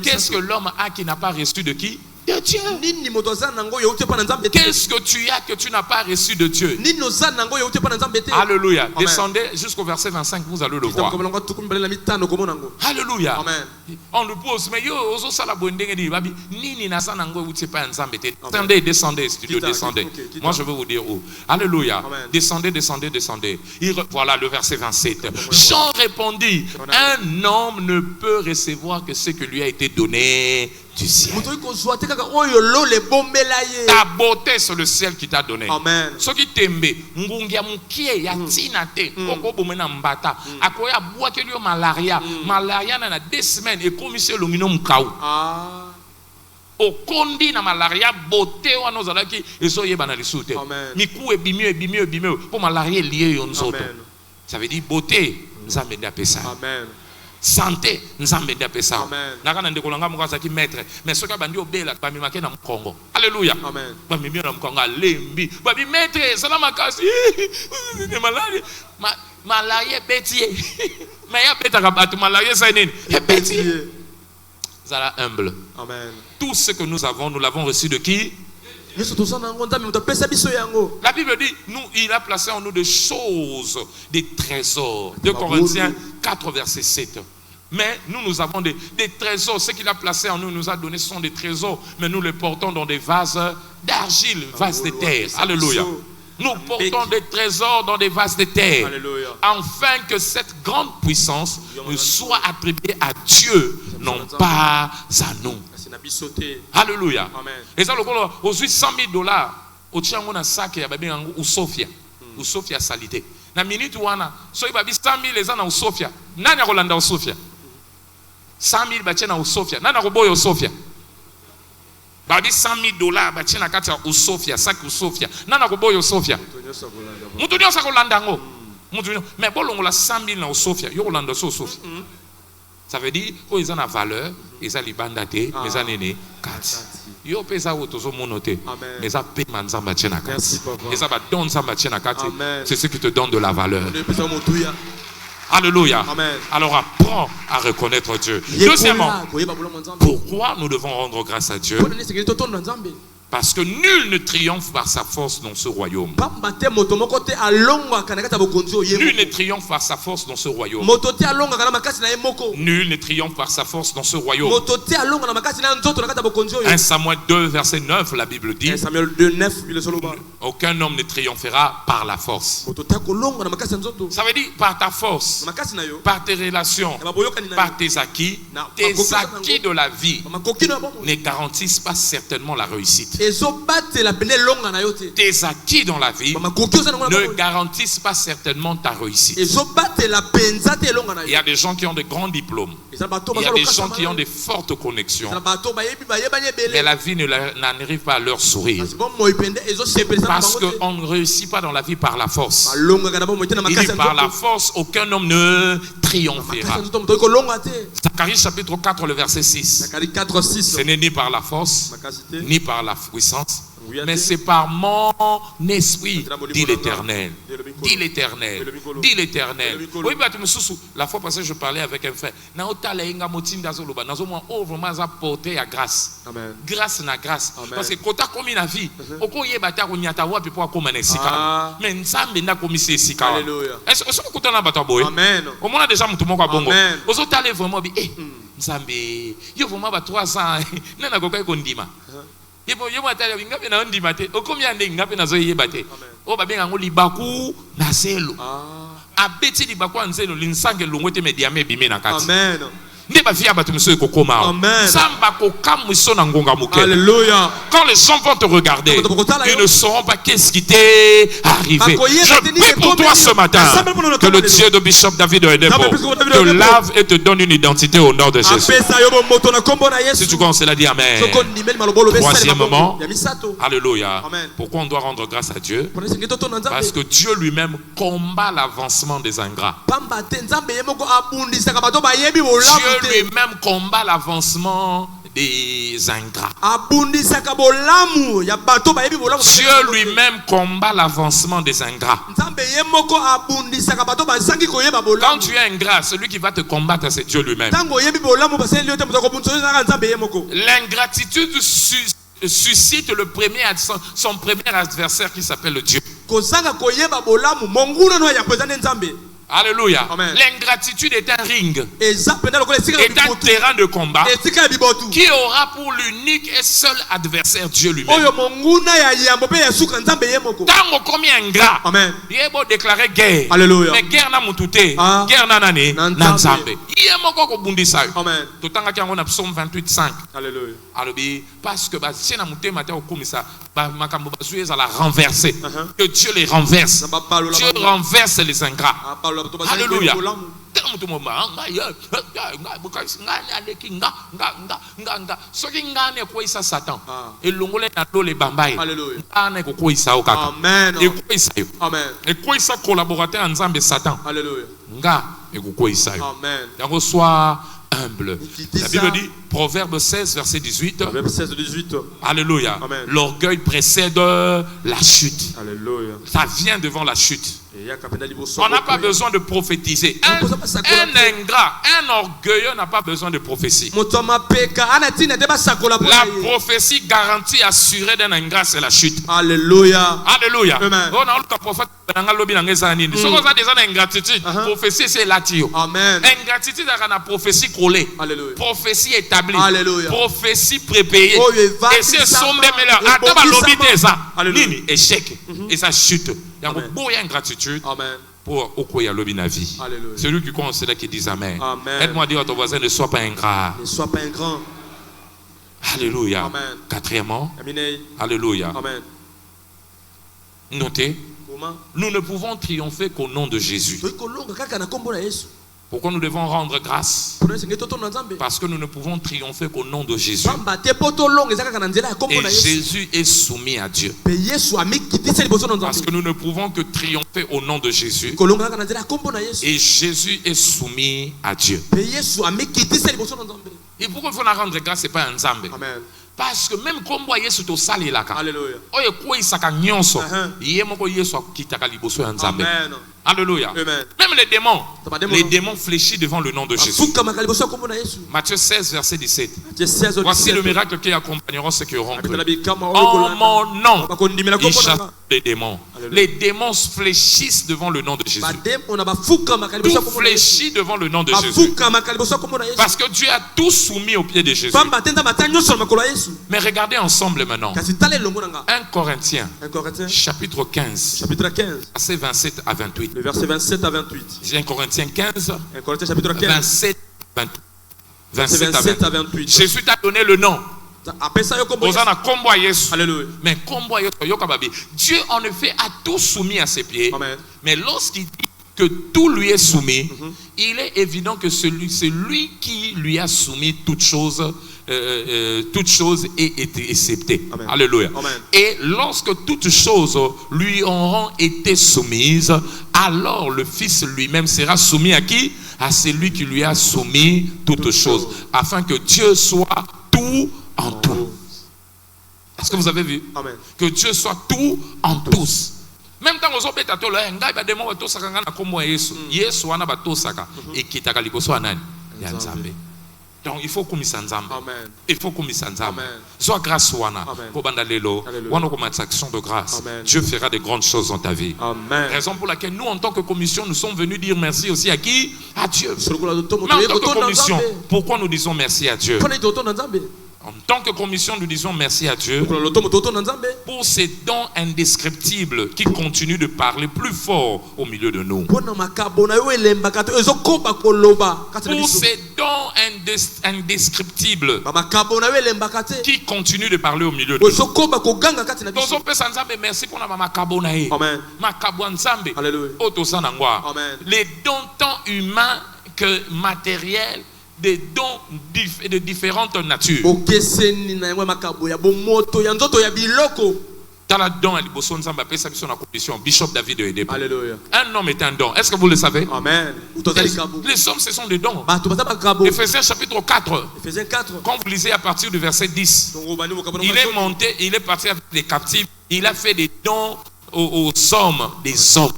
Qu'est-ce que l'homme a qui n'a pas reçu de qui? De Dieu. Qu'est-ce que tu as que tu n'as pas reçu de Dieu? Alléluia. Descendez jusqu'au verset 25, vous allez le voir. Alléluia. Amen. On le pose, mais descendez, studio, descendez. Moi je veux vous dire où. Alléluia. Descendez. Voilà le verset 27. Jean répondit, un homme ne peut recevoir que ce que lui a été donné du ciel. Ta beauté, c'est le ciel qui t'a donné. Amen. Ce qui t'aime, ngungia mukie ya tinate, oko bomena mbata, akoya boa kelio malaria na 2 semaines et comme monsieur longino mkau. Au kondi na malaria beauté wana ozalaki esoye bana lisute. Miku ebimio pour malaria lié yon soto. Ça veut dire beauté, nzambe ndapesa. Amen. Santé, nzambe ndapesa. Nakana ndekolanga mukasa ki maître, mais soka bandi obela ba mimake na mkongo. Alléluia. Amen. Ba mimio na mkongo lembi. Ba bi maître salama kasi. Ne malaria. Malaria bétier. Mais ya beta ka batu malaria ça nini? Bétier. Zala humble. Amen. Tout ce que nous avons, nous l'avons reçu de qui? La Bible dit, il a placé en nous des choses, des trésors. 2 Corinthiens 4, verset 7. Mais nous avons des trésors. Ce qu'il a placé en nous, nous a donné, ce sont des trésors. Mais nous les portons dans des vases d'argile, vases de terre. Alléluia. Nous portons des trésors dans des vases de terre. Alléluia. Afin que cette grande puissance soit attribuée à Dieu, non pas à nous. Alléluia. Amen. Et ça, aujourd'hui, $100,000 au Tchango na sac ya babi yango ou Sofia. Ou Sofia salité. Na minute wana, so y babi 100,000 les ans ou Sofia. Nani rolanda ou Sofia? 100,000 bache na ou Sofia. Nani roboyo Sofia? Babi $100,000 bache na kati ou Sofia, sac ou Sofia. Nani roboyo Sofia? Mutu nyosa rolanda ngo. Mais bolongo la 100,000 na ou Sofia, yo rolanda so Sofia. Ça veut dire qu'ils ont la valeur, ils ont les bandates, ils ont les cartes. Ils ont payé autour monoté, mais ils ont payé manzamba tchena carte. Ils ont donné manzamba tchena carte. C'est ce qui te donne de la valeur. Alléluia. Amen. Alors apprends à reconnaître Dieu. Deuxièmement, pourquoi nous devons rendre grâce à Dieu? Parce que nul ne triomphe par sa force dans ce royaume. Nul ne triomphe par sa force dans ce royaume. Nul ne triomphe par sa force dans ce royaume. 1 Samuel 2, verset 9, la Bible dit: aucun homme ne triomphera par la force. Ça veut dire par ta force, par tes relations, par tes acquis de la vie ne garantissent pas certainement la réussite. Tes acquis dans la vie ne garantissent pas certainement ta réussite. Il y a des gens qui ont de grands diplômes. Il y a des gens qui ont de fortes connexions. Mais la vie n'arrive pas à leur sourire. Parce qu'on ne réussit pas dans la vie par la force. Il dit par la force, aucun homme ne triomphera. Zacharie chapitre 4, le verset 6. Ce n'est ni par la force, ni par la puissance, mais c'est par mon esprit, dit l'Éternel. Dit l'Éternel. Dit l'Éternel. Oui, la fois passée, je parlais avec un frère. Grâce. Grâce na grâce. Parce que quand tu as commis la vie, mais est-ce que tu as au moins déjà mon bongo. Vous allez vraiment dire, Nzambe, yo vraiment 3 ans, nana kokai kondima. Yebo atale ngapi na ndima te. Okomi ande ngapi na zo yeba te. O ba benga ngo libaku na zelo. Abeti libaku na zelo linsange longote mediame bime na kati. Amen. Alléluia. Quand les gens vont te regarder, ils ne sauront pas qu'est-ce qui t'est arrivé. Je prie pour toi ce matin que le Dieu de Bishop David Oyedepo te lave et te donne une identité au nom de Jésus. Si tu commences à dire Amen. Troisièmement, Alléluia. Pourquoi on doit rendre grâce à Dieu? Parce que Dieu lui-même combat l'avancement des ingrats. Dieu lui-même combat l'avancement des ingrats. Dieu lui-même combat l'avancement des ingrats. Quand tu es ingrat, celui qui va te combattre, c'est Dieu lui-même. L'ingratitude suscite son premier adversaire qui s'appelle le Dieu. Alléluia. L'ingratitude est un ring, est un terrain de combat qui aura pour l'unique et seul adversaire Dieu lui-même. Tant comme ingrat, il est beau déclarer guerre. Alléluia. Mais guerre n'a moutouté, guerre n'a nané, n'a nzambe. Il est moko ko bundisa. Amen. Totanga ki ngona Psaume 28:5. Alléluia. Alléluia. Parce que ba sena mouté matin au komisa ba makambo basuye za la renverser. Que Dieu les renverse. Dieu renverse les ingrats. Alléluia. Sois humble. La Bible dit, Proverbe 16, verset 18. Alléluia. L'orgueil précède la chute. Alléluia. Ça vient devant la chute. On n'a pas besoin de prophétiser. Un ingrat, un orgueilleux n'a pas besoin de prophétie. La prophétie garantie assurée d'un ingrat, c'est la chute. Alléluia. Alléluia. On a le prophète. Prophétie, c'est l'attio. Amen. Ingratitude, c'est la prophétie collée. Prophétie établie. Alléluia. Prophétie prépayée. Et c'est son même là. Attends, l'objet ça. Nini, échec. Et ça chute. Il y a beaucoup d'ingratitude pour Okoya Lobinavi. Celui qui connaît, c'est là qui dit Amen. Aide-moi à dire à ton voisin, ne sois pas ingrat. Ne sois pas ingrat. Alléluia. Amen. Quatrièmement. Alléluia. Amen. Notez. Nous ne pouvons triompher qu'au nom de Jésus. Pourquoi nous devons rendre grâce? Parce que nous ne pouvons triompher qu'au nom de Jésus. Et Jésus est soumis à Dieu. Parce que nous ne pouvons que triompher au nom de Jésus. Et Jésus est soumis à Dieu. Et pourquoi il faut rendre grâce? Ce n'est pas un Nzambe. Parce que même comme vous voyez sur le sali là, alléluia. Alléluia. Même Même les démons fléchissent devant le nom de Jésus. Matthieu 16, verset 17. Voici le miracle qui accompagneront ceux qui auront cru. En mon nom, ils chassent les démons. Les démons fléchissent devant le nom de Jésus. Tout fléchit devant le nom de Jésus. Parce que Dieu a tout soumis au pied de Jésus. Mais regardez ensemble maintenant. 1 Corinthiens, chapitre 15, verset 27 à 28. Le verset 27 à 28. 1 Corinthiens 15, 27 à 28. Jésus t'a donné le nom. Alléluia. Mais Dieu en effet a tout soumis à ses pieds. Amen. Mais lorsqu'il dit que tout lui est soumis, il est évident que c'est lui qui lui a soumis toutes choses ait été acceptée. Amen. Alléluia. Amen. Et lorsque toutes choses lui auront été soumises, alors le Fils lui-même sera soumis à qui? À celui qui lui a soumis toutes choses, afin que Dieu soit tout en tout. Est-ce que vous avez vu? Amen. Que Dieu soit tout en tous. Même quand vous avez tout là, ngai ba demo to saka ngana kombo Yesu. Yesu wana ba to saka e kitaka liboso anani ya Nzambe. Donc il faut kumisa Nzambe. Amen. Il faut kumisa Nzambe. Amen. Sois grâce wana. Amen. Ko banda lelo, Alléluia. wana ko action de grâce. Amen. Dieu fera de grandes choses dans ta vie. Amen. Raison pour laquelle nous en tant que commission nous sommes venus dire merci aussi à qui? À Dieu. Mais en tant que commission, pourquoi nous disons merci à Dieu? En tant que commission, nous disons merci à Dieu pour ces dons indescriptibles qui continuent de parler plus fort au milieu de nous. Pour ces dons indescriptibles qui continuent de parler au milieu de nous. Merci pour les dons tant humains que matériels, des dons de différentes natures. Bishop David de Edeba. Un homme est un don. Est-ce que vous le savez? Amen. Les hommes, ce sont des dons. Ephésiens chapitre 4. Quand vous lisez à partir du verset 10, il est monté, il est parti avec les captifs. Il a fait des dons aux hommes, des hommes.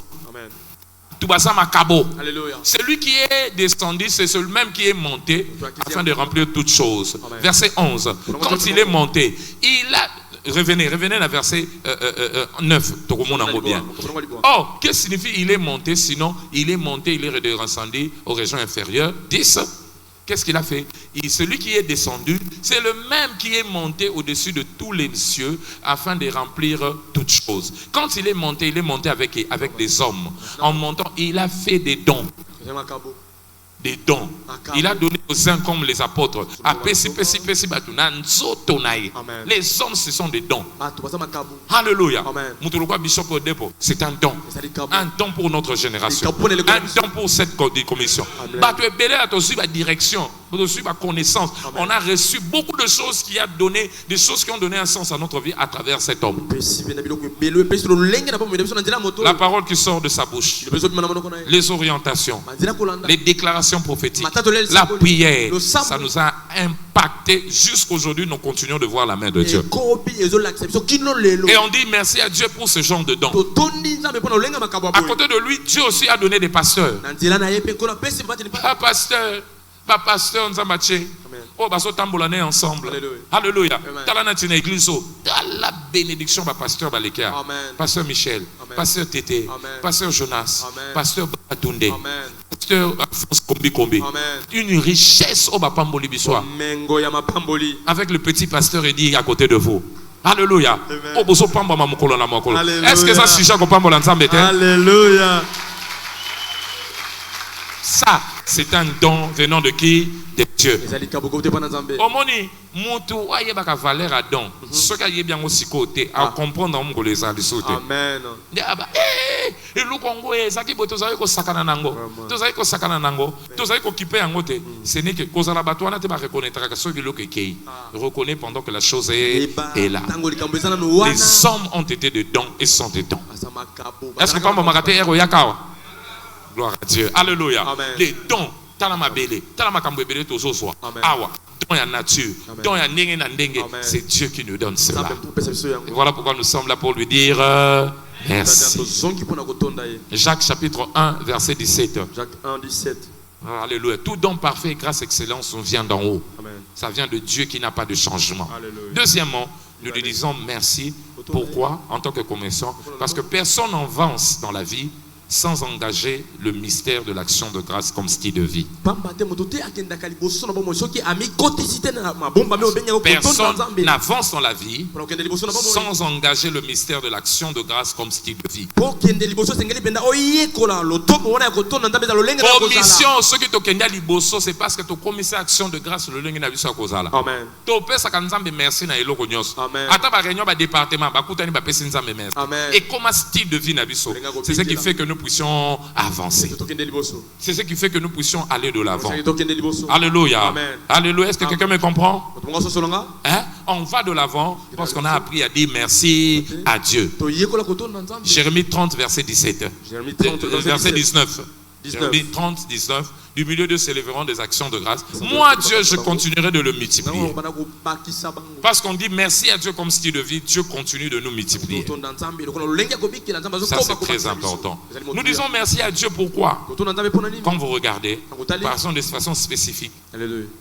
Alléluia. Celui qui est descendu, c'est celui même qui est monté afin de remplir toutes choses. Amen. Verset 11. Quand il est monté, il a... Revenez à verset 9. Or, qu'est-ce que signifie il est monté? Sinon, il est monté, il est redescendu aux régions inférieures. 10. Qu'est-ce qu'il a fait? Celui qui est descendu, c'est le même qui est monté au-dessus de tous les cieux afin de remplir toutes choses. Quand il est monté avec des hommes. En montant, il a fait des dons. Des dons. Il a donné aux uns comme les apôtres. Les hommes, ce sont des dons. Alléluia. C'est un don. Un don pour notre génération. Un don pour cette commission. Direction. Connaissance. On a reçu beaucoup de choses qui ont donné un sens à notre vie à travers cet homme. La parole qui sort de sa bouche, les orientations, les déclarations prophétiques, la prière, ça nous a impacté jusqu'aujourd'hui. Nous continuons de voir la main de Dieu. Et on dit merci à Dieu pour ce genre de dons. À côté de lui, Dieu aussi a donné des pasteurs. Pas pasteur, nous avons oh, bah, tamboulané ensemble. Alléluia. Dans la église, dans la bénédiction, pasteur Baleka, pasteur Michel, pasteur Tété, pasteur Jonas, pasteur Batunde, pasteur Alphonse Kombi. Une richesse au Bapamboli Bissoa. Avec le petit pasteur Eddy à côté de vous. Alléluia. Est-ce que ça suffit à comprendre l'ensemble? Alléluia. Ça, c'est un don venant de qui? De Dieu. Omoni, mutu aye baka valeur à don. Ce qui est bien aussi côté, à comprendre on les a sauté. Amen. Et le Congo est zaki boto zaki ko sakana nango. To zaki ko sakana nango. To zaki ko kipe angote. Ce n'est que cause la batouana te ba reconnaître que ce qui le kei. Reconnaît pendant que la chose est là. Les hommes ont été de dons et sont des dons. Est-ce que pas mon magaté ero yakao? Gloire à Dieu. Alléluia. Amen. Les dons, talama bele, talama kambebele tozo soa. Awa, don ya nature, don ya ndenge na ndenge, c'est Dieu qui nous donne cela. Et voilà pourquoi nous sommes là pour lui dire merci. Jacques chapitre 1, verset 17. Jacques 1, 17. Alléluia. Tout don parfait et grâce excellence vient d'en haut. Amen. Ça vient de Dieu qui n'a pas de changement. Alléluia. Deuxièmement, nous lui disons merci. Pourquoi? En tant que commerçant, parce que personne n'avance dans la vie sans engager le mystère de l'action de grâce comme style de vie. Personne n'avance dans la vie sans engager le mystère de l'action de grâce comme style de vie. Commission, ce qui te liboso, c'est parce que tu commissions action de grâce le lingue n'a vu ça cause là. Amen. Tu peux ça quand merci na eloko nyos. Amen. Ata ba réunion ba département ba kutani ba pesi nzambe merci. Amen. Et comment style de vie n'a vu ça? C'est ce qui fait que nous puissions avancer. C'est ce qui fait que nous puissions aller de l'avant. Alléluia. Amen. Alléluia. Est-ce que quelqu'un me comprend? Hein? On va de l'avant parce qu'on a appris à dire merci à Dieu. Jérémie 30, verset 17. Verset 19. Jérémie 30, 19. Du milieu de s'élèveront des actions de grâce. Moi, Dieu, je continuerai de le multiplier. Parce qu'on dit merci à Dieu comme style de vie, Dieu continue de nous multiplier. Ça, c'est très important. Nous disons merci à Dieu, pourquoi? Quand vous regardez, par exemple, de façon spécifique,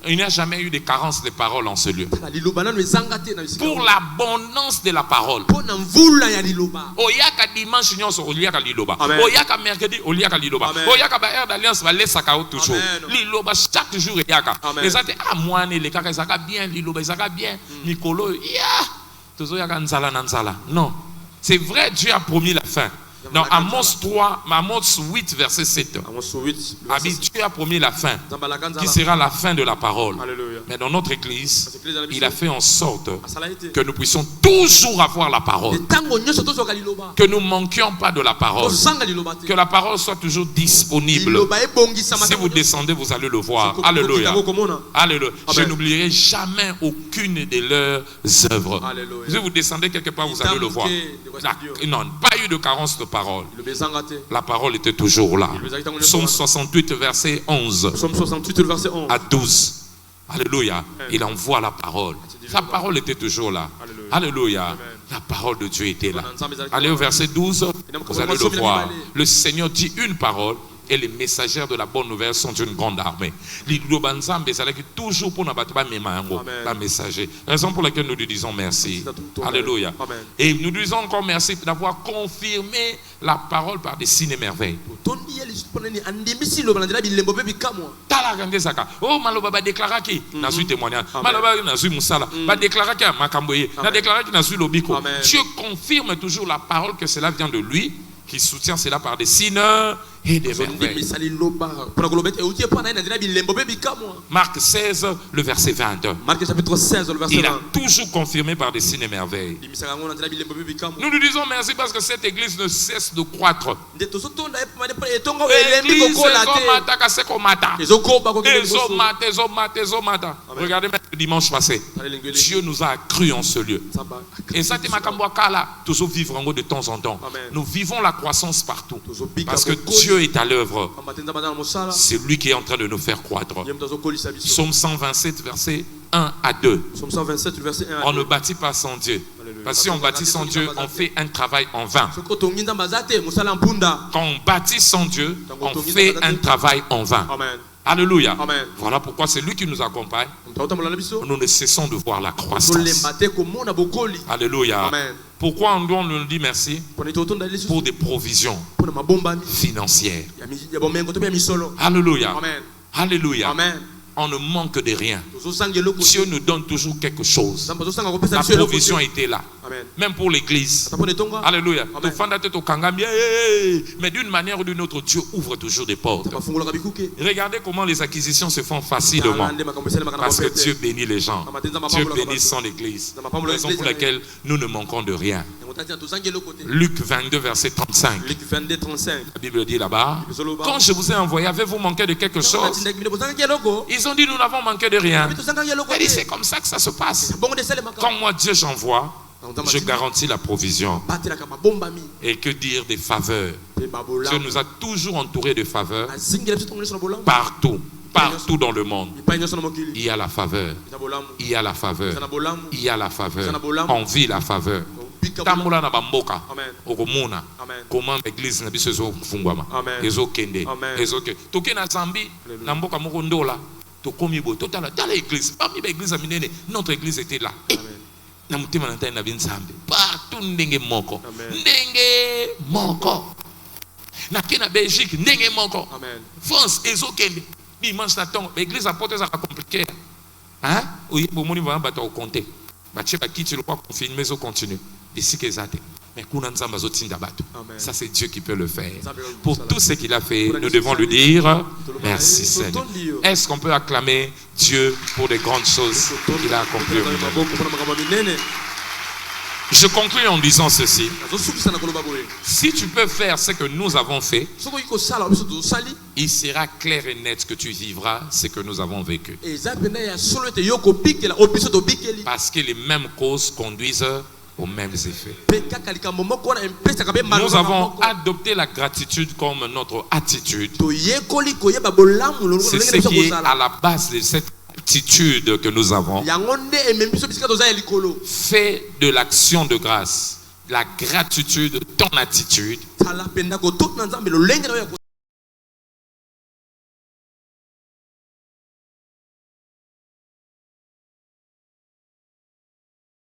il n'y a jamais eu de carence de parole en ce lieu. Pour l'abondance de la parole. Oyaka dimanche, oyaka liloba. Oyaka mercredi, oyaka liloba. Oyaka ba air d'alliance, va laisser kao toujours. Liloba chaque jour oyaka. Les autres, ah moi les cas, ils ont bien liloba, ils ont bien. Nicolo, ya, toujours oyaka nzala nanzala. Non, c'est vrai, Dieu a promis la fin. Dans Amos 3, Amos 8, verset 7. Dieu a promis la fin, qui sera la fin de la parole. Alléluia. Mais dans notre église, il a fait en sorte que nous puissions toujours avoir la parole. Que nous ne manquions pas de la parole. Que la parole soit toujours disponible. Si vous descendez, vous allez le voir. Alléluia. Alléluia. Je n'oublierai jamais aucune de leurs œuvres. Alléluia. Si vous descendez quelque part, vous allez le voir. Non, pas eu de carence de parole. La parole était toujours là. Psaume 68, verset 11 à 12. Alléluia. Il envoie la parole. Sa parole était toujours là. Alléluia. La parole de Dieu était là. Allez au verset 12. Vous allez le voir. Le Seigneur dit une parole. Et les messagères de la bonne nouvelle sont une grande armée. Toujours pour la messager. Raison pour laquelle nous lui disons merci. Alléluia. Et nous lui disons encore merci d'avoir confirmé la parole par des signes et merveilles. Oh, Maloba va déclarer qui n'a su témoignage. Maloba n'a su Moussala. Va déclarer qui a Makamboye. N'a déclaré qui n'a su Lobiko. Dieu confirme toujours la parole que cela vient de lui, qui soutient cela par des signes et des merveilles. Marc 16, le verset 20. Marc chapitre 16, le verset 20. Il a toujours confirmé par des signes et merveilles. Nous lui disons merci parce que cette église ne cesse de croître. Regardez même le dimanche passé. Dieu nous a accru en ce lieu. Et ça, toujours vivre en haut de temps en temps. Nous vivons la croissance partout. Parce que Dieu est à l'œuvre. C'est lui qui est en train de nous faire croître. Psaume 127, verset 1 à 2. On ne bâtit pas sans Dieu. Parce que si on bâtit sans Dieu, on fait un travail en vain. Quand on bâtit sans Dieu, on fait un travail en vain. Alléluia. Amen. Voilà pourquoi c'est lui qui nous accompagne. Nous ne cessons de voir la croissance. Alléluia. Amen. Pourquoi on nous dit merci? Pour des provisions financières. Alléluia. Amen. Alléluia. Amen. On ne manque de rien. Dieu nous donne toujours quelque chose. La provision était là. Amen. Même pour l'église. Alléluia. Mais d'une manière ou d'une autre, Dieu ouvre toujours des portes. Regardez comment les acquisitions se font facilement. Parce que Dieu bénit les gens. Dieu bénit son église. Raison pour laquelle nous ne manquons de rien. Luc 22, verset 35. La Bible dit là-bas, quand je vous ai envoyé, avez-vous manqué de quelque chose? Ils ont dit, nous n'avons manqué de rien. Elle dit, c'est comme ça que ça se passe. Quand moi, Dieu j'envoie, je garantis la provision. Et que dire des faveurs? Dieu nous a toujours entourés de faveurs. Partout. Partout dans le monde, il y a la faveur. Il y a la faveur. Il y a la faveur. On vit la faveur. tambola na bamboka okomona comment l'église na biso ezofungwama ezokende ezoke toke na Zambie na mboka moko ndola tokomi bo totala tala église parmi ba église minene notre église était là na mutema na ntai na binzambe partout ndenge moko na kena Belgique ndenge moko France ezokende dimanche na tongo l'église a porté ça compliqué hein oui bon moni va bato compter ba tche ba kiti le quoi confirmer mais continue d'ici que ça mais kuna nzamba zotinda bato ça c'est Dieu qui peut le faire pour tout ce qu'il a fait nous devons lui dire merci Seigneur. Est-ce qu'on peut acclamer Dieu pour les grandes choses qu'il a accomplies? Je conclue en disant ceci. Si tu peux faire ce que nous avons fait, il sera clair et net que tu vivras ce que nous avons vécu. Parce que les mêmes causes conduisent aux mêmes effets. Nous avons adopté la gratitude comme notre attitude. C'est ce qui est à la base de cette attitude que nous avons. Fais de l'action de grâce, la gratitude, ton attitude.